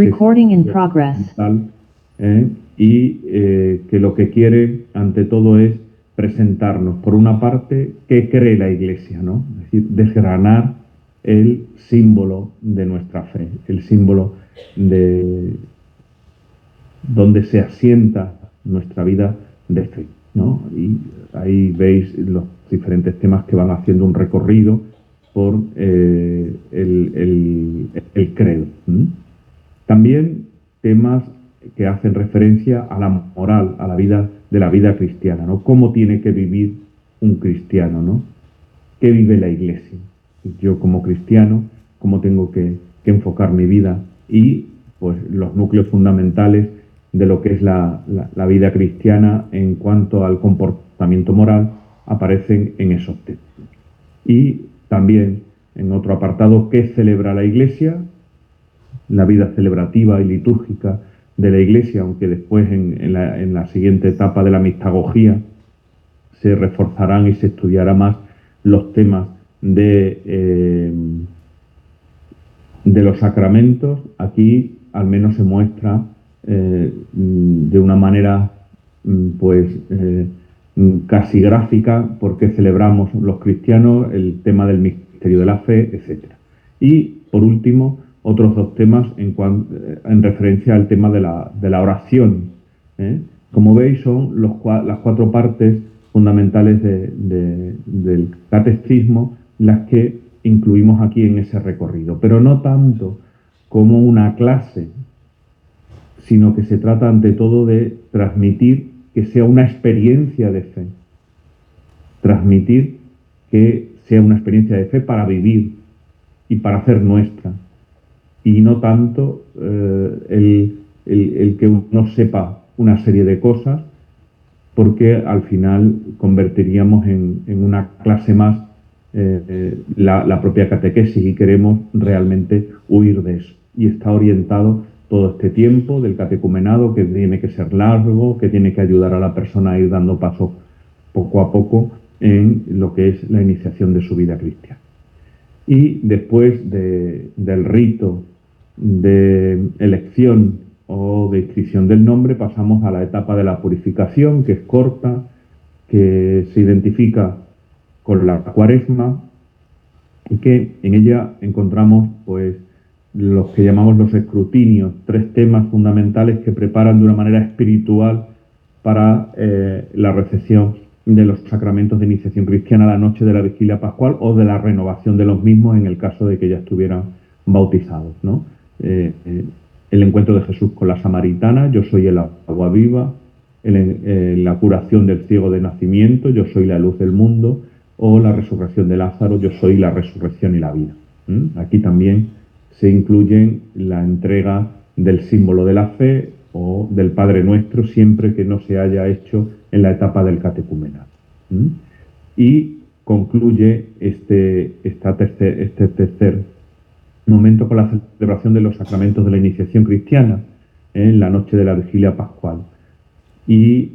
y que lo que quiere ante todo es presentarnos, por una parte, qué cree la Iglesia, ¿no? Es decir, desgranar el símbolo de nuestra fe, el símbolo de donde se asienta nuestra vida de fe, ¿no? Y ahí veis los diferentes temas que van haciendo un recorrido por el credo. También temas que hacen referencia a la moral, a la vida de la vida cristiana, ¿no? Cómo tiene que vivir un cristiano, ¿no? ¿Qué vive la Iglesia? Yo como cristiano, cómo tengo que enfocar mi vida, y pues los núcleos fundamentales de lo que es la vida cristiana en cuanto al comportamiento moral aparecen en esos textos. Y también en otro apartado, ¿qué celebra la Iglesia? La vida celebrativa y litúrgica de la Iglesia, aunque después en la siguiente etapa de la mistagogía se reforzarán y se estudiará más los temas de los sacramentos. Aquí al menos se muestra de una manera casi gráfica por qué celebramos los cristianos el tema del misterio de la fe, etc. Y por último, otros dos temas en referencia al tema de la oración. Como veis, son las cuatro partes fundamentales del catecismo las que incluimos aquí en ese recorrido, pero no tanto como una clase, sino que se trata ante todo de transmitir que sea una experiencia de fe, transmitir que sea una experiencia de fe para vivir y para hacer nuestra, y no tanto el que uno sepa una serie de cosas, porque al final convertiríamos en una clase más la propia catequesis, y queremos realmente huir de eso. Y está orientado todo este tiempo del catecumenado, que tiene que ser largo, que tiene que ayudar a la persona a ir dando pasos poco a poco en lo que es la iniciación de su vida cristiana. Y después del rito de elección o de inscripción del nombre, pasamos a la etapa de la purificación, que es corta, que se identifica con la Cuaresma, y que en ella encontramos pues los que llamamos los escrutinios, tres temas fundamentales que preparan de una manera espiritual para la recepción de los sacramentos de iniciación cristiana la noche de la vigilia pascual, o de la renovación de los mismos en el caso de que ya estuvieran bautizados, ¿no? El encuentro de Jesús con la samaritana, yo soy el agua viva; la curación del ciego de nacimiento, yo soy la luz del mundo; o la resurrección de Lázaro, yo soy la resurrección y la vida. Aquí también se incluyen la entrega del símbolo de la fe o del Padre Nuestro, siempre que no se haya hecho en la etapa del catecumenado. Y concluye este tercer momento con la celebración de los sacramentos de la iniciación cristiana en la noche de la vigilia pascual. Y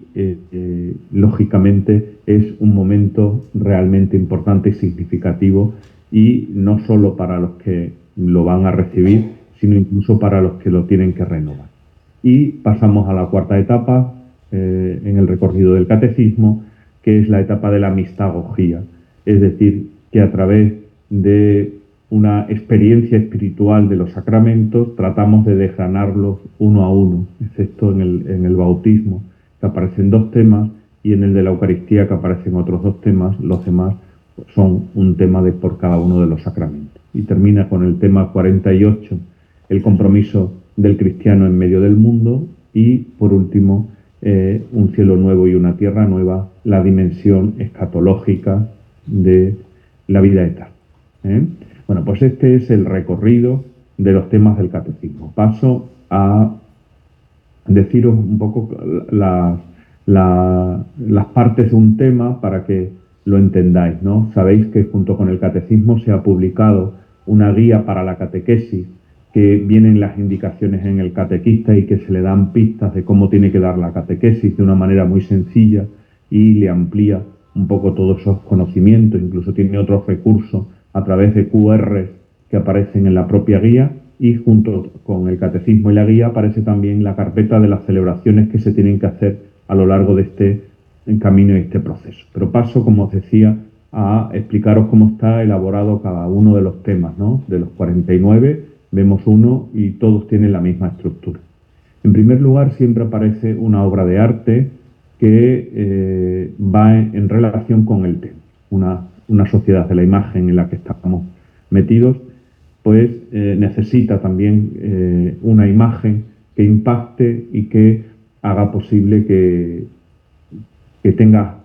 lógicamente es un momento realmente importante y significativo, y no solo para los que lo van a recibir, sino incluso para los que lo tienen que renovar. Y pasamos a la cuarta etapa en el recorrido del catecismo, que es la etapa de la mistagogía, es decir, que a través de una experiencia espiritual de los sacramentos tratamos de desgranarlos uno a uno, excepto en el bautismo, que aparecen dos temas, y en el de la Eucaristía, que aparecen otros dos temas. Los demás son un tema por cada uno de los sacramentos. Y termina con el tema 48, el compromiso del cristiano en medio del mundo, y por último, un cielo nuevo y una tierra nueva, la dimensión escatológica de la vida eterna. Bueno, pues este es el recorrido de los temas del catecismo. Paso a deciros un poco las partes de un tema, para que lo entendáis, ¿no? Sabéis que junto con el catecismo se ha publicado una guía para la catequesis, que vienen las indicaciones en el catequista y que se le dan pistas de cómo tiene que dar la catequesis de una manera muy sencilla y le amplía un poco todos esos conocimientos. Incluso tiene otros recursos a través de QR que aparecen en la propia guía, y junto con el catecismo y la guía aparece también la carpeta de las celebraciones que se tienen que hacer a lo largo de este camino y este proceso. Pero paso, como os decía, a explicaros cómo está elaborado cada uno de los temas, ¿no? De los 49 vemos uno y todos tienen la misma estructura. En primer lugar, siempre aparece una obra de arte que va en relación con el tema. Una sociedad de la imagen en la que estamos metidos, pues necesita también una imagen que impacte y que haga posible que tenga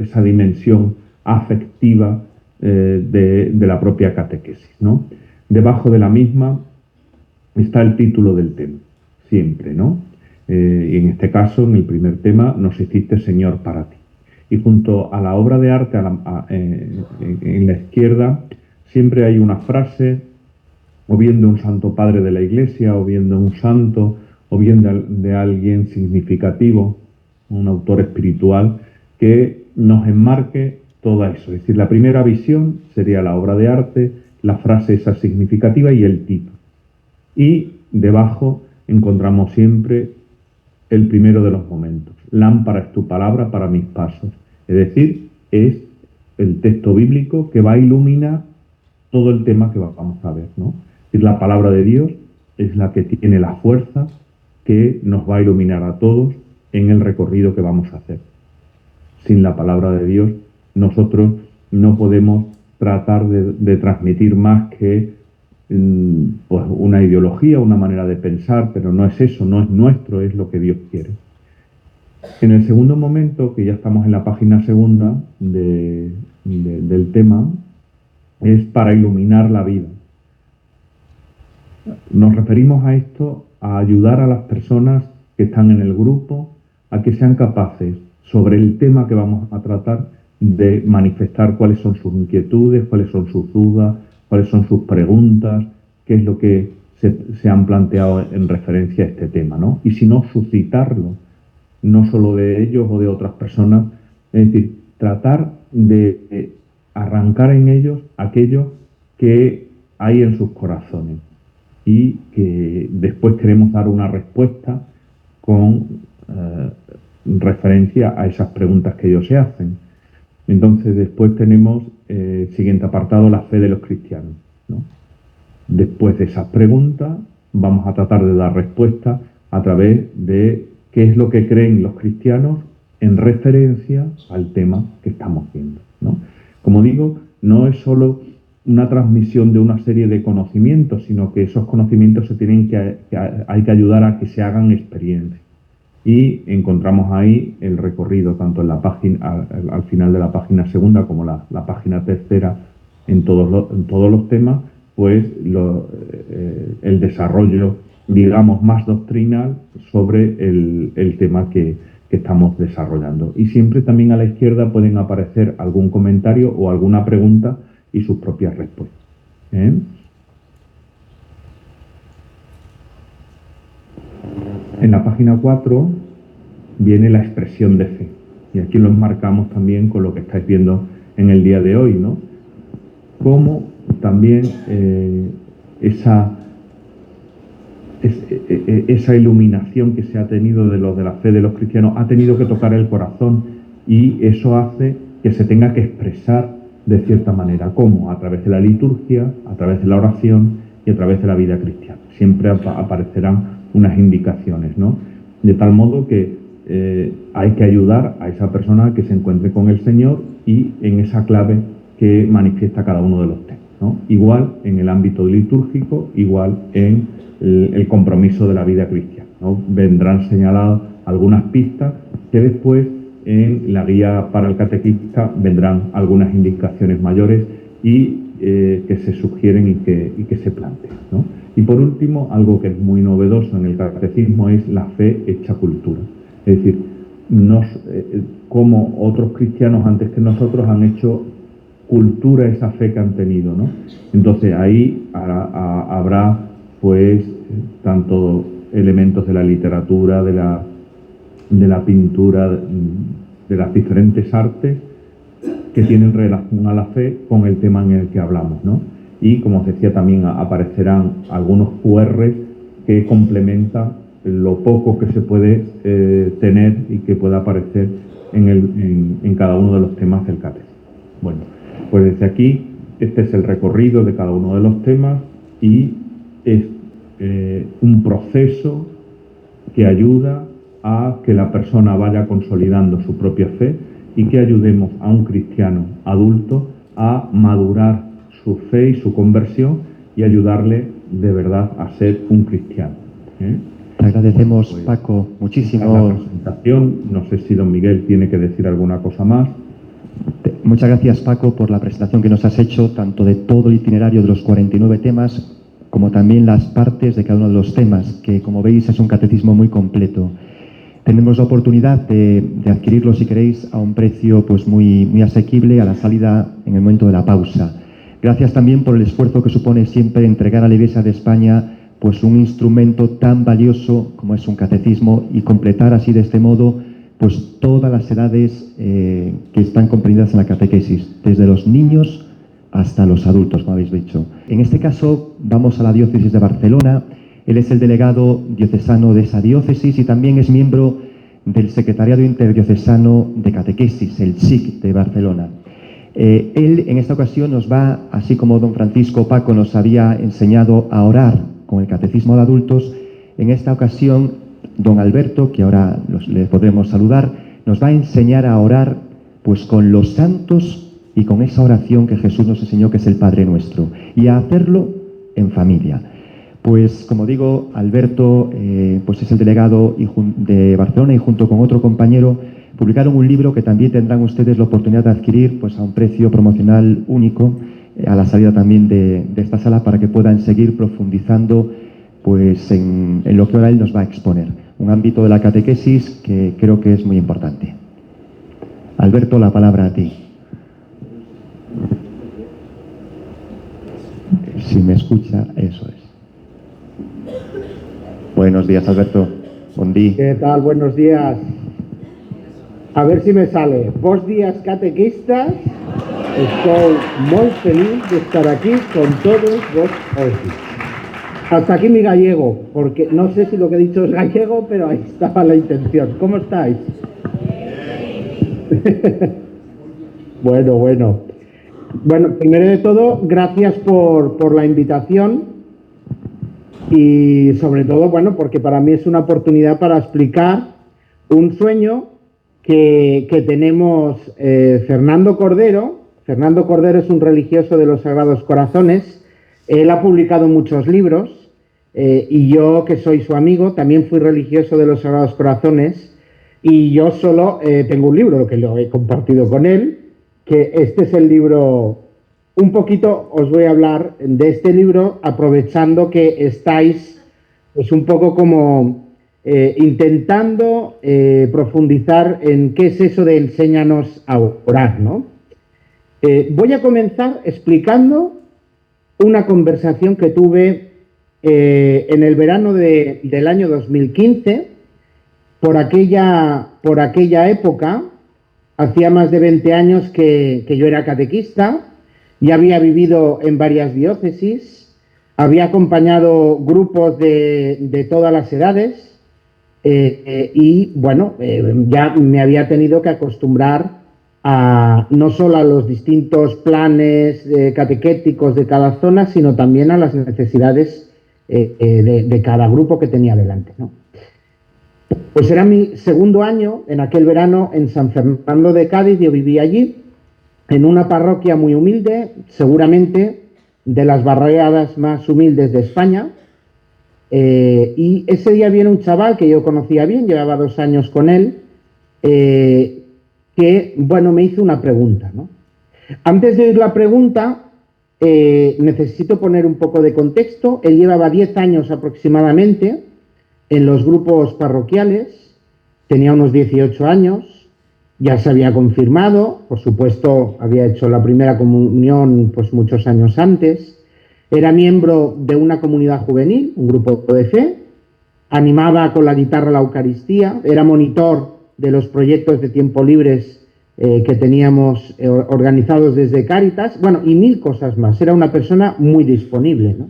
esa dimensión afectiva de la propia catequesis, ¿no? Debajo de la misma está el título del tema, siempre, ¿no? Y en este caso, en el primer tema, nos hiciste Señor para ti. Y junto a la obra de arte, en la izquierda, siempre hay una frase, o bien de un santo padre de la Iglesia, o bien de un santo, o bien de alguien significativo, un autor espiritual, que nos enmarque todo eso. Es decir, la primera visión sería la obra de arte, la frase esa significativa y el título. Y debajo encontramos siempre el primero de los momentos. Lámpara es tu palabra para mis pasos. Es decir, es el texto bíblico que va a iluminar todo el tema que vamos a ver, ¿no? Es decir, la palabra de Dios es la que tiene la fuerza que nos va a iluminar a todos en el recorrido que vamos a hacer. Sin la palabra de Dios, nosotros no podemos tratar de transmitir más que pues una ideología, una manera de pensar, pero no es eso, no es nuestro, es lo que Dios quiere. En el segundo momento, que ya estamos en la página segunda del tema, es para iluminar la vida. Nos referimos a esto, a ayudar a las personas que están en el grupo a que sean capaces, sobre el tema que vamos a tratar, de manifestar cuáles son sus inquietudes, cuáles son sus dudas, cuáles son sus preguntas, qué es lo que se han planteado en referencia a este tema, ¿no? Y si no, suscitarlo, no solo de ellos o de otras personas, es decir, tratar de arrancar en ellos aquello que hay en sus corazones y que después queremos dar una respuesta con referencia a esas preguntas que ellos se hacen. Entonces después tenemos el siguiente apartado, la fe de los cristianos, ¿no? Después de esas preguntas vamos a tratar de dar respuesta a través de qué es lo que creen los cristianos en referencia al tema que estamos viendo, ¿no? Como digo, no es solo una transmisión de una serie de conocimientos, sino que esos conocimientos hay que ayudar a que se hagan experiencias. Y encontramos ahí el recorrido tanto en la página al final de la página segunda como la página tercera en todos los temas, pues el desarrollo, digamos, más doctrinal sobre el tema que estamos desarrollando. Y siempre también a la izquierda pueden aparecer algún comentario o alguna pregunta y sus propias respuestas. En la página 4 viene la expresión de fe. Y aquí lo enmarcamos también con lo que estáis viendo en el día de hoy, ¿no? Cómo también esa iluminación que se ha tenido de la fe de los cristianos ha tenido que tocar el corazón, y eso hace que se tenga que expresar de cierta manera. ¿Cómo? A través de la liturgia, a través de la oración y a través de la vida cristiana. Siempre aparecerán unas indicaciones, ¿no? De tal modo que hay que ayudar a esa persona que se encuentre con el Señor y en esa clave que manifiesta cada uno de los temas, ¿no? Igual en el ámbito litúrgico, igual en el compromiso de la vida cristiana, ¿no? Vendrán señaladas algunas pistas que después en la guía para el catequista vendrán algunas indicaciones mayores y que se sugieren y que se plantean, ¿no? Y por último, algo que es muy novedoso en el catecismo es la fe hecha cultura. Es decir, cómo otros cristianos antes que nosotros han hecho cultura esa fe que han tenido, ¿no? Entonces ahí habrá pues tanto elementos de la literatura, de la pintura, de las diferentes artes que tienen relación a la fe con el tema en el que hablamos, ¿no? Y como os decía, también aparecerán algunos QR que complementan lo poco que se puede tener y que pueda aparecer en cada uno de los temas del catecismo. Bueno, pues desde aquí, este es el recorrido de cada uno de los temas y es un proceso que ayuda a que la persona vaya consolidando su propia fe y que ayudemos a un cristiano adulto a madurar su fe y su conversión y ayudarle de verdad a ser un cristiano. Te agradecemos, pues, Paco, muchísimo. La presentación, no sé si don Miguel tiene que decir alguna cosa más. Muchas gracias, Paco, por la presentación que nos has hecho, tanto de todo el itinerario de los 49 temas, como también las partes de cada uno de los temas, que como veis es un catecismo muy completo. Tenemos la oportunidad de adquirirlo, si queréis, a un precio pues muy asequible a la salida en el momento de la pausa. Gracias también por el esfuerzo que supone siempre entregar a la Iglesia de España pues un instrumento tan valioso como es un catecismo y completar así de este modo pues todas las edades que están comprendidas en la catequesis, desde los niños hasta los adultos, como habéis dicho. En este caso vamos a la diócesis de Barcelona. Él es el delegado diocesano de esa diócesis y también es miembro del Secretariado Interdiocesano de Catequesis, el SIC de Barcelona. Él en esta ocasión nos va, así como don Francisco Paco nos había enseñado a orar con el Catecismo de Adultos, en esta ocasión don Alberto, que ahora le podremos saludar, nos va a enseñar a orar pues con los santos y con esa oración que Jesús nos enseñó, que es el Padre Nuestro, y a hacerlo en familia. Pues como digo, Alberto pues es el delegado de Barcelona y junto con otro compañero publicaron un libro que también tendrán ustedes la oportunidad de adquirir pues a un precio promocional único a la salida también de esta sala, para que puedan seguir profundizando pues en lo que ahora él nos va a exponer, un ámbito de la catequesis que creo que es muy importante. Alberto, la palabra a ti. Si me escucha, eso es. Buenos días, Alberto. Bon día. ¿Qué tal? Buenos días. A ver si me sale. Bos días, catequistas. Estoy muy feliz de estar aquí con todos vos hoy. Hasta aquí mi gallego, porque no sé si lo que he dicho es gallego, pero ahí estaba la intención. ¿Cómo estáis? Bueno. Bueno, primero de todo, gracias por la invitación y sobre todo, bueno, porque para mí es una oportunidad para explicar un sueño que tenemos Fernando Cordero. Fernando Cordero es un religioso de los Sagrados Corazones. Él ha publicado muchos libros y yo, que soy su amigo, también fui religioso de los Sagrados Corazones y yo solo tengo un libro, que lo he compartido con él, que este es el libro. Un poquito os voy a hablar de este libro, aprovechando que estáis pues un poco como intentando profundizar en qué es eso de enséñanos a orar, ¿no? Voy a comenzar explicando una conversación que tuve en el verano del año 2015, por aquella época. Hacía más de 20 años que yo era catequista, ya había vivido en varias diócesis, había acompañado grupos de todas las edades y bueno, ya me había tenido que acostumbrar no solo a los distintos planes catequéticos de cada zona, sino también a las necesidades de cada grupo que tenía delante, ¿no? Pues era mi segundo año, en aquel verano, en San Fernando de Cádiz. Yo vivía allí, en una parroquia muy humilde, seguramente de las barriadas más humildes de España. Y ese día viene un chaval que yo conocía bien, llevaba 2 años con él, que, bueno, me hizo una pregunta, ¿no? Antes de oír la pregunta, necesito poner un poco de contexto. Él llevaba 10 años aproximadamente en los grupos parroquiales tenía unos 18 años, ya se había confirmado, por supuesto había hecho la primera comunión pues muchos años antes, era miembro de una comunidad juvenil, un grupo de fe, animaba con la guitarra la Eucaristía, era monitor de los proyectos de tiempo libres que teníamos organizados desde Cáritas, bueno, y mil cosas más. Era una persona muy disponible, ¿no?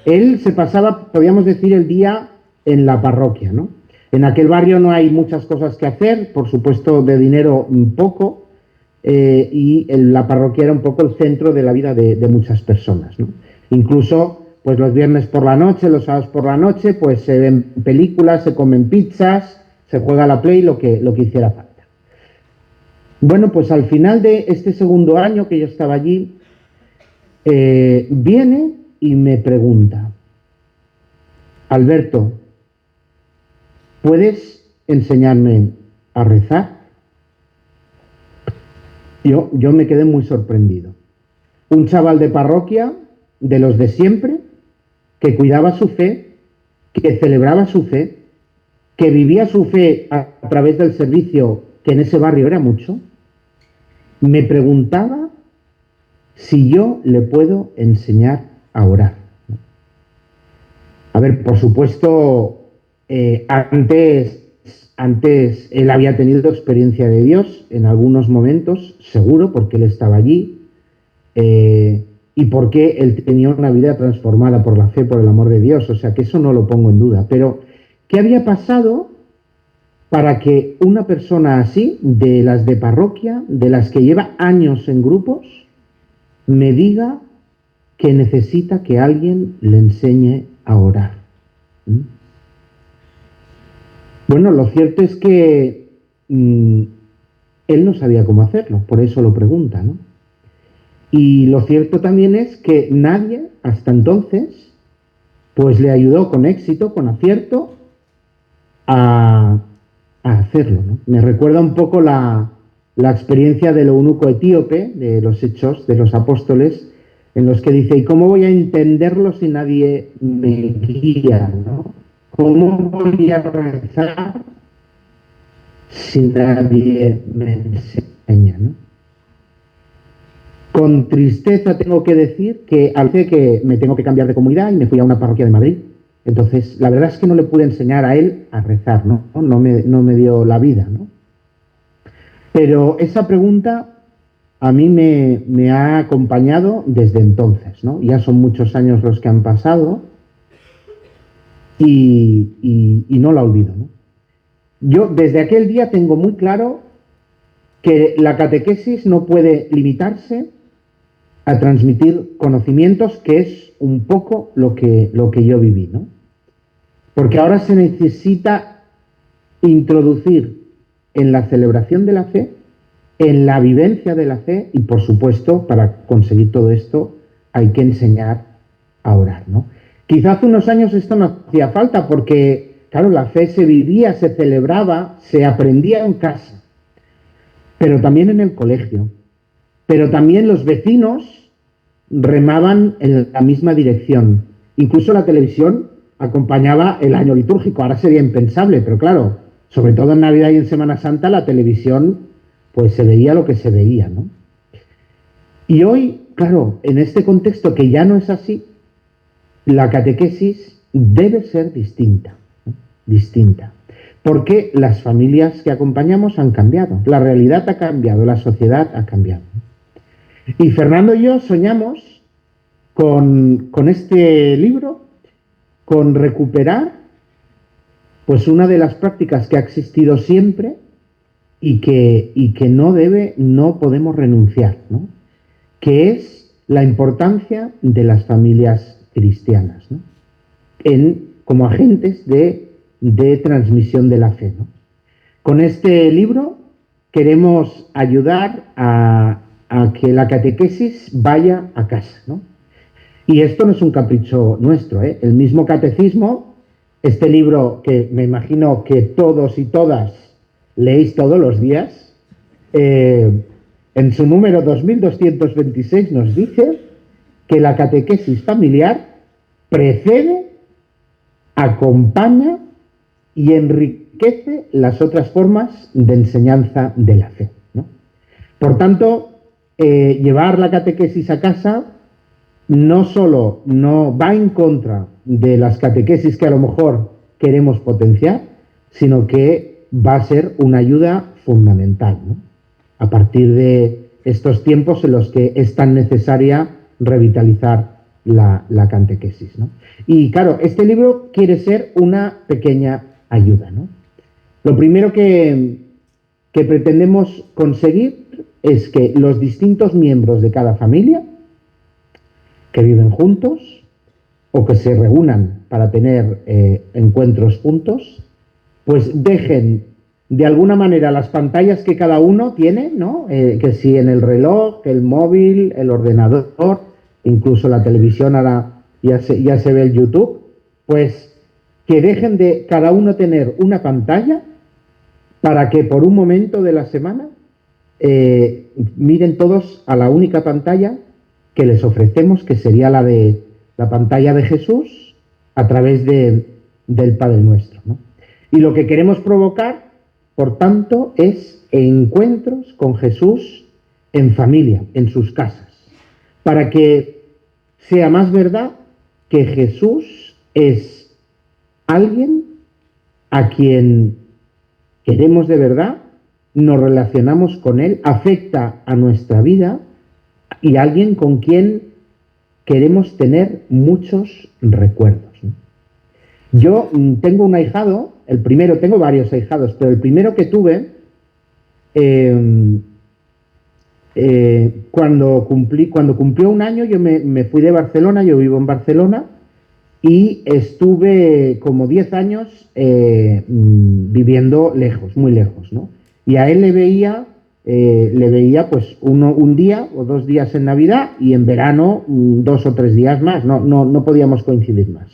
Él se pasaba, podríamos decir, el día en la parroquia, ¿no? En aquel barrio no hay muchas cosas que hacer, por supuesto de dinero poco, y la parroquia era un poco el centro de la vida de muchas personas, ¿no? Incluso pues los viernes por la noche, los sábados por la noche, pues se ven películas, se comen pizzas, se juega a la Play, lo que hiciera falta. Bueno, pues al final de este segundo año que yo estaba allí, viene y me pregunta: Alberto, ¿puedes enseñarme a rezar? Yo me quedé muy sorprendido. Un chaval de parroquia, de los de siempre, que cuidaba su fe, que celebraba su fe, que vivía su fe a través del servicio, que en ese barrio era mucho, me preguntaba si yo le puedo enseñar a orar. A ver, por supuesto, antes él había tenido experiencia de Dios en algunos momentos, seguro, porque él estaba allí, y porque él tenía una vida transformada por la fe, por el amor de Dios, o sea que eso no lo pongo en duda. Pero, ¿qué había pasado para que una persona así, de las de parroquia, de las que lleva años en grupos, me diga que necesita que alguien le enseñe a orar? Bueno, lo cierto es que él no sabía cómo hacerlo, por eso lo pregunta, ¿no? Y lo cierto también es que nadie, hasta entonces, pues le ayudó con éxito, con acierto, a hacerlo, ¿no? Me recuerda un poco la experiencia del eunuco etíope, de los Hechos de los Apóstoles, en los que dice: ¿y cómo voy a entenderlo si nadie me guía, ¿no? ¿Cómo voy a rezar si nadie me enseña, ¿no? Con tristeza tengo que decir que al ser que me tengo que cambiar de comunidad y me fui a una parroquia de Madrid. Entonces, la verdad es que no le pude enseñar a él a rezar, ¿no? No me dio la vida, ¿no? Pero esa pregunta a mí me ha acompañado desde entonces, ¿no? Ya son muchos años los que han pasado y no la olvido, ¿no? Yo desde aquel día tengo muy claro que la catequesis no puede limitarse a transmitir conocimientos, que es un poco lo que yo viví, ¿no? Porque ahora se necesita introducir en la celebración de la fe, en la vivencia de la fe, y por supuesto, para conseguir todo esto, hay que enseñar a orar, ¿no? Quizá hace unos años esto no hacía falta porque, claro, la fe se vivía, se celebraba, se aprendía en casa, pero también en el colegio, pero también los vecinos remaban en la misma dirección. Incluso la televisión acompañaba el año litúrgico. Ahora sería impensable, pero claro, sobre todo en Navidad y en Semana Santa, la televisión, pues se veía lo que se veía, ¿no? Y hoy, claro, en este contexto que ya no es así, la catequesis debe ser distinta, ¿no? Distinta. Porque las familias que acompañamos han cambiado, la realidad ha cambiado, la sociedad ha cambiado. Y Fernando y yo soñamos con este libro, con recuperar pues una de las prácticas que ha existido siempre y que no podemos renunciar, ¿no? Que es la importancia de las familias cristianas, ¿no? Como agentes de transmisión de la fe, ¿no? Con este libro queremos ayudar a que la catequesis vaya a casa, ¿no? Y esto no es un capricho nuestro, ¿eh? El mismo catecismo, este libro que me imagino que todos y todas leéis todos los días, en su número 2226 nos dice que la catequesis familiar precede, acompaña y enriquece enriquece las otras formas de enseñanza de la fe, ¿no? Por tanto, llevar la catequesis a casa no solo no va en contra de las catequesis que a lo mejor queremos potenciar, sino que va a ser una ayuda fundamental, ¿no? A partir de estos tiempos en los que es tan necesaria revitalizar la catequesis, ¿no? Y claro, este libro quiere ser una pequeña ayuda, ¿no? Lo primero que pretendemos conseguir es que los distintos miembros de cada familia que viven juntos o que se reúnan para tener encuentros juntos, pues dejen de alguna manera las pantallas que cada uno tiene, ¿no? Que si en el reloj, el móvil, el ordenador, incluso la televisión, ahora ya se ve el YouTube, pues que dejen de cada uno tener una pantalla para que por un momento de la semana miren todos a la única pantalla que les ofrecemos, que sería la pantalla de Jesús a través del Padre Nuestro, ¿no? Y lo que queremos provocar, por tanto, es encuentros con Jesús en familia, en sus casas, para que sea más verdad que Jesús es alguien a quien queremos de verdad, nos relacionamos con él, afecta a nuestra vida, y alguien con quien queremos tener muchos recuerdos, ¿no? Yo tengo un ahijado, tengo varios ahijados, pero el primero que tuve, cuando cumplió un año, yo me fui de Barcelona, yo vivo en Barcelona, y estuve como 10 años viviendo lejos, muy lejos, ¿no? Y a él le veía pues un día o 2 días en Navidad, y en verano 2 o 3 días más, no podíamos coincidir más.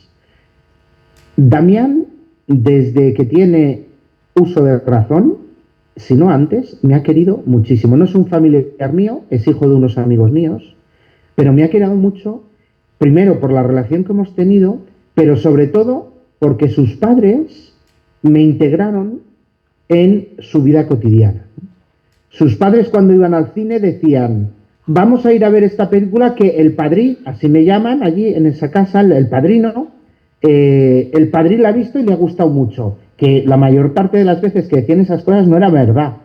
Damián, desde que tiene uso de razón, si no antes, me ha querido muchísimo. No es un familiar mío, es hijo de unos amigos míos, pero me ha querido mucho, primero por la relación que hemos tenido, pero sobre todo porque sus padres me integraron en su vida cotidiana. Sus padres, cuando iban al cine, decían: vamos a ir a ver esta película que el padrí, así me llaman allí en esa casa, el padrino la ha visto y le ha gustado mucho. Que la mayor parte de las veces que decían esas cosas no era verdad,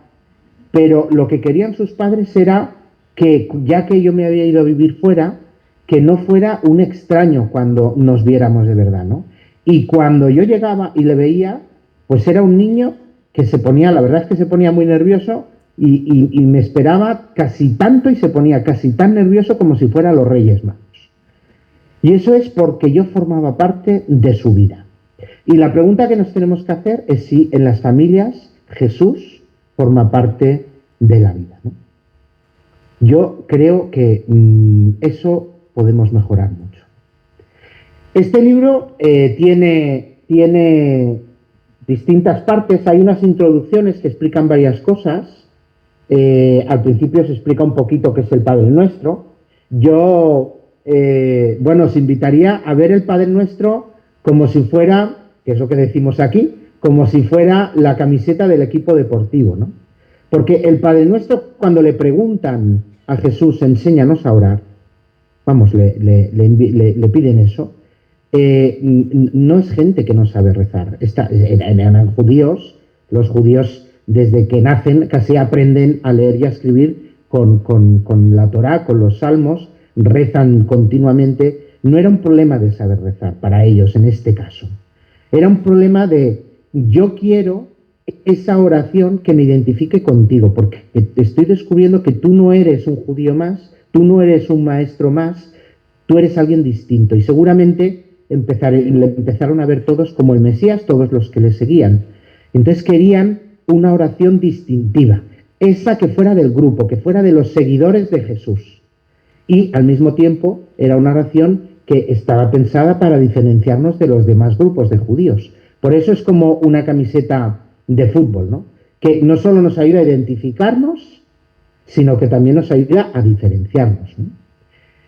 pero lo que querían sus padres era que, ya que yo me había ido a vivir fuera, que no fuera un extraño cuando nos viéramos de verdad, ¿no? Y cuando yo llegaba y le veía, pues era un niño que la verdad es que se ponía muy nervioso, y me esperaba casi tanto, y se ponía casi tan nervioso como si fuera los Reyes Magos. Y eso es porque yo formaba parte de su vida. Y la pregunta que nos tenemos que hacer es si en las familias Jesús forma parte de la vida, ¿no? Yo creo que eso podemos mejorar mucho. Este libro tiene distintas partes, hay unas introducciones que explican varias cosas. Al principio se explica un poquito qué es el Padre Nuestro. Yo, os invitaría a ver el Padre Nuestro como si fuera, que es lo que decimos aquí, como si fuera la camiseta del equipo deportivo, ¿no? Porque el Padre Nuestro, cuando le preguntan a Jesús, enséñanos a orar, le piden eso, no es gente que no sabe rezar. Eran judíos, los judíos desde que nacen casi aprenden a leer y a escribir con la Torá, con los salmos, rezan continuamente. No era un problema de saber rezar para ellos en este caso. Era un problema de: yo quiero esa oración que me identifique contigo, porque estoy descubriendo que tú no eres un judío más, tú no eres un maestro más, tú eres alguien distinto. Y seguramente le empezaron a ver todos como el Mesías, todos los que le seguían. Entonces querían una oración distintiva, esa que fuera del grupo, que fuera de los seguidores de Jesús. Y al mismo tiempo era una oración que estaba pensada para diferenciarnos de los demás grupos de judíos. Por eso es como una camiseta de fútbol, ¿no? Que no solo nos ayuda a identificarnos, sino que también nos ayuda a diferenciarnos, ¿no?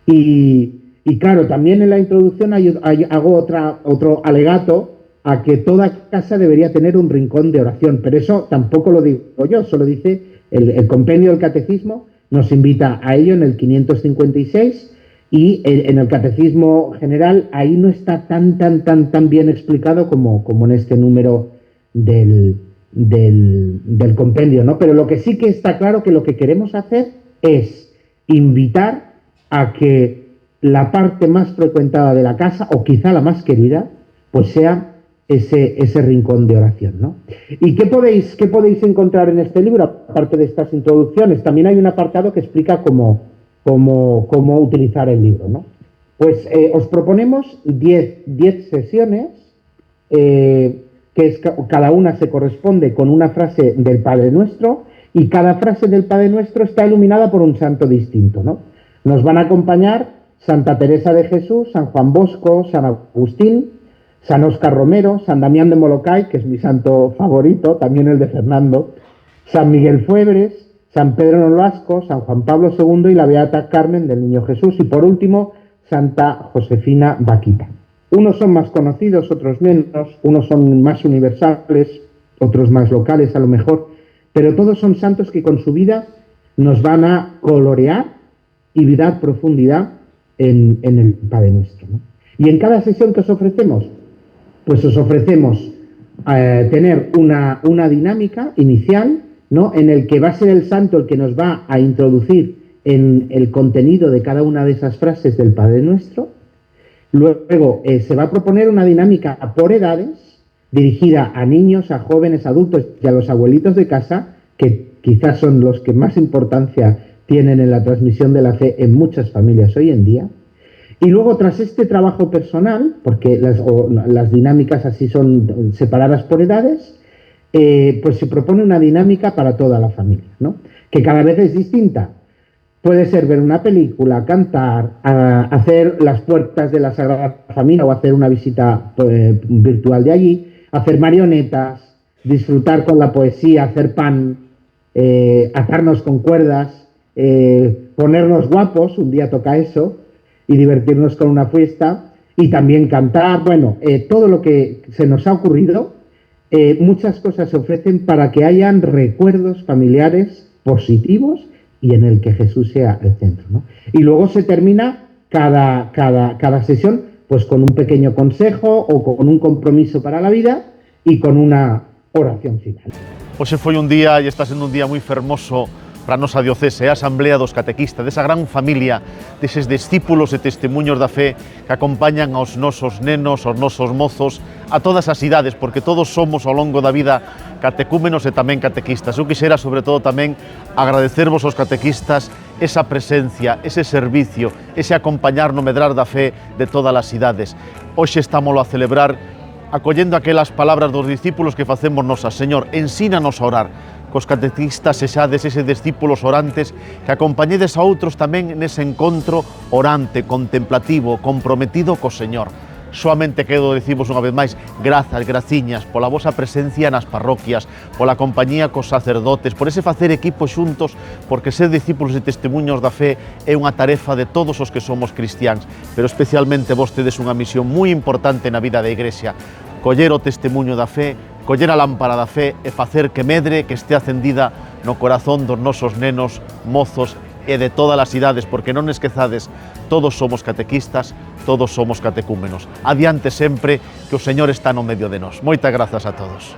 Y claro, también en la introducción hago otro alegato, a que toda casa debería tener un rincón de oración, pero eso tampoco lo digo yo, solo dice el compendio del catecismo, nos invita a ello en el 556, y en el catecismo general ahí no está tan bien explicado como en este número del compendio, ¿no? Pero lo que sí que está claro que lo que queremos hacer es invitar a que la parte más frecuentada de la casa, o quizá la más querida, pues sea ese rincón de oración, ¿no? ¿Y qué podéis encontrar en este libro? Aparte de estas introducciones, también hay un apartado que explica cómo utilizar el libro, ¿no? Pues os proponemos 10 sesiones, cada una se corresponde con una frase del Padre Nuestro, y cada frase del Padre Nuestro está iluminada por un santo distinto, ¿no? Nos van a acompañar Santa Teresa de Jesús, San Juan Bosco, San Agustín, San Óscar Romero, San Damián de Molokai, que es mi santo favorito, también el de Fernando, San Miguel Fuebres, San Pedro Nolasco, San Juan Pablo II y la Beata Carmen del Niño Jesús, y por último, Santa Josefina Vaquita. Unos son más conocidos, otros menos, unos son más universales, otros más locales a lo mejor, pero todos son santos que con su vida nos van a colorear y dar profundidad en el Padre Nuestro, ¿no? Y en cada sesión que os ofrecemos, pues os ofrecemos tener una dinámica inicial, ¿no?, en el que va a ser el santo el que nos va a introducir en el contenido de cada una de esas frases del Padre Nuestro. Luego se va a proponer una dinámica por edades, dirigida a niños, a jóvenes, adultos y a los abuelitos de casa, que quizás son los que más importancia tienen en la transmisión de la fe en muchas familias hoy en día. Y luego, tras este trabajo personal, porque las dinámicas así son separadas por edades, pues se propone una dinámica para toda la familia, ¿no?, que cada vez es distinta. Puede ser ver una película, cantar, hacer las puertas de la Sagrada Familia o hacer una visita virtual de allí, hacer marionetas, disfrutar con la poesía, hacer pan, atarnos con cuerdas, ponernos guapos, un día toca eso, y divertirnos con una fiesta, y también cantar, bueno, todo lo que se nos ha ocurrido. Muchas cosas se ofrecen para que hayan recuerdos familiares positivos y en el que Jesús sea el centro, ¿no? Y luego se termina cada sesión pues con un pequeño consejo o con un compromiso para la vida y con una oración final. Hoxe foi un día e está sendo un día moi fermoso para a nosa diocese, a Asamblea dos Catequistas, desa gran familia, deses discípulos e testemunhos da fe que acompañan aos nosos nenos, aos nosos mozos, a todas as idades, porque todos somos ao longo da vida catecúmenos e tamén catequistas. Eu quixera, sobre todo, tamén agradecervos aos catequistas esa presencia, ese servicio, ese acompañar no medrar da fe de todas as idades. Hoxe estámoslo a celebrar acollendo aquelas palabras dos discípulos que facemos nosas. Señor, ensínanos a orar. Cos catequistas sexades eses discípulos orantes que acompañedes a outros tamén nese encontro orante, contemplativo, comprometido co Señor. Soamente quedo decimos unha vez máis grazas, graciñas pola vosa presencia nas parroquias, pola compañía cos sacerdotes, por ese facer equipo xuntos, porque ser discípulos e testemunhos da fe é unha tarefa de todos os que somos cristiáns, pero especialmente vos tedes unha misión moi importante na vida da Igrexa, coller o testemuño da fe, coller a lámpara da fe e facer que medre, que este acendida no corazón dos nosos nenos, mozos e de todas as idades, porque non esquezades, todos somos catequistas, todos somos catecúmenos. Adiante sempre, que o Señor está no medio de nós. Moitas grazas a todos.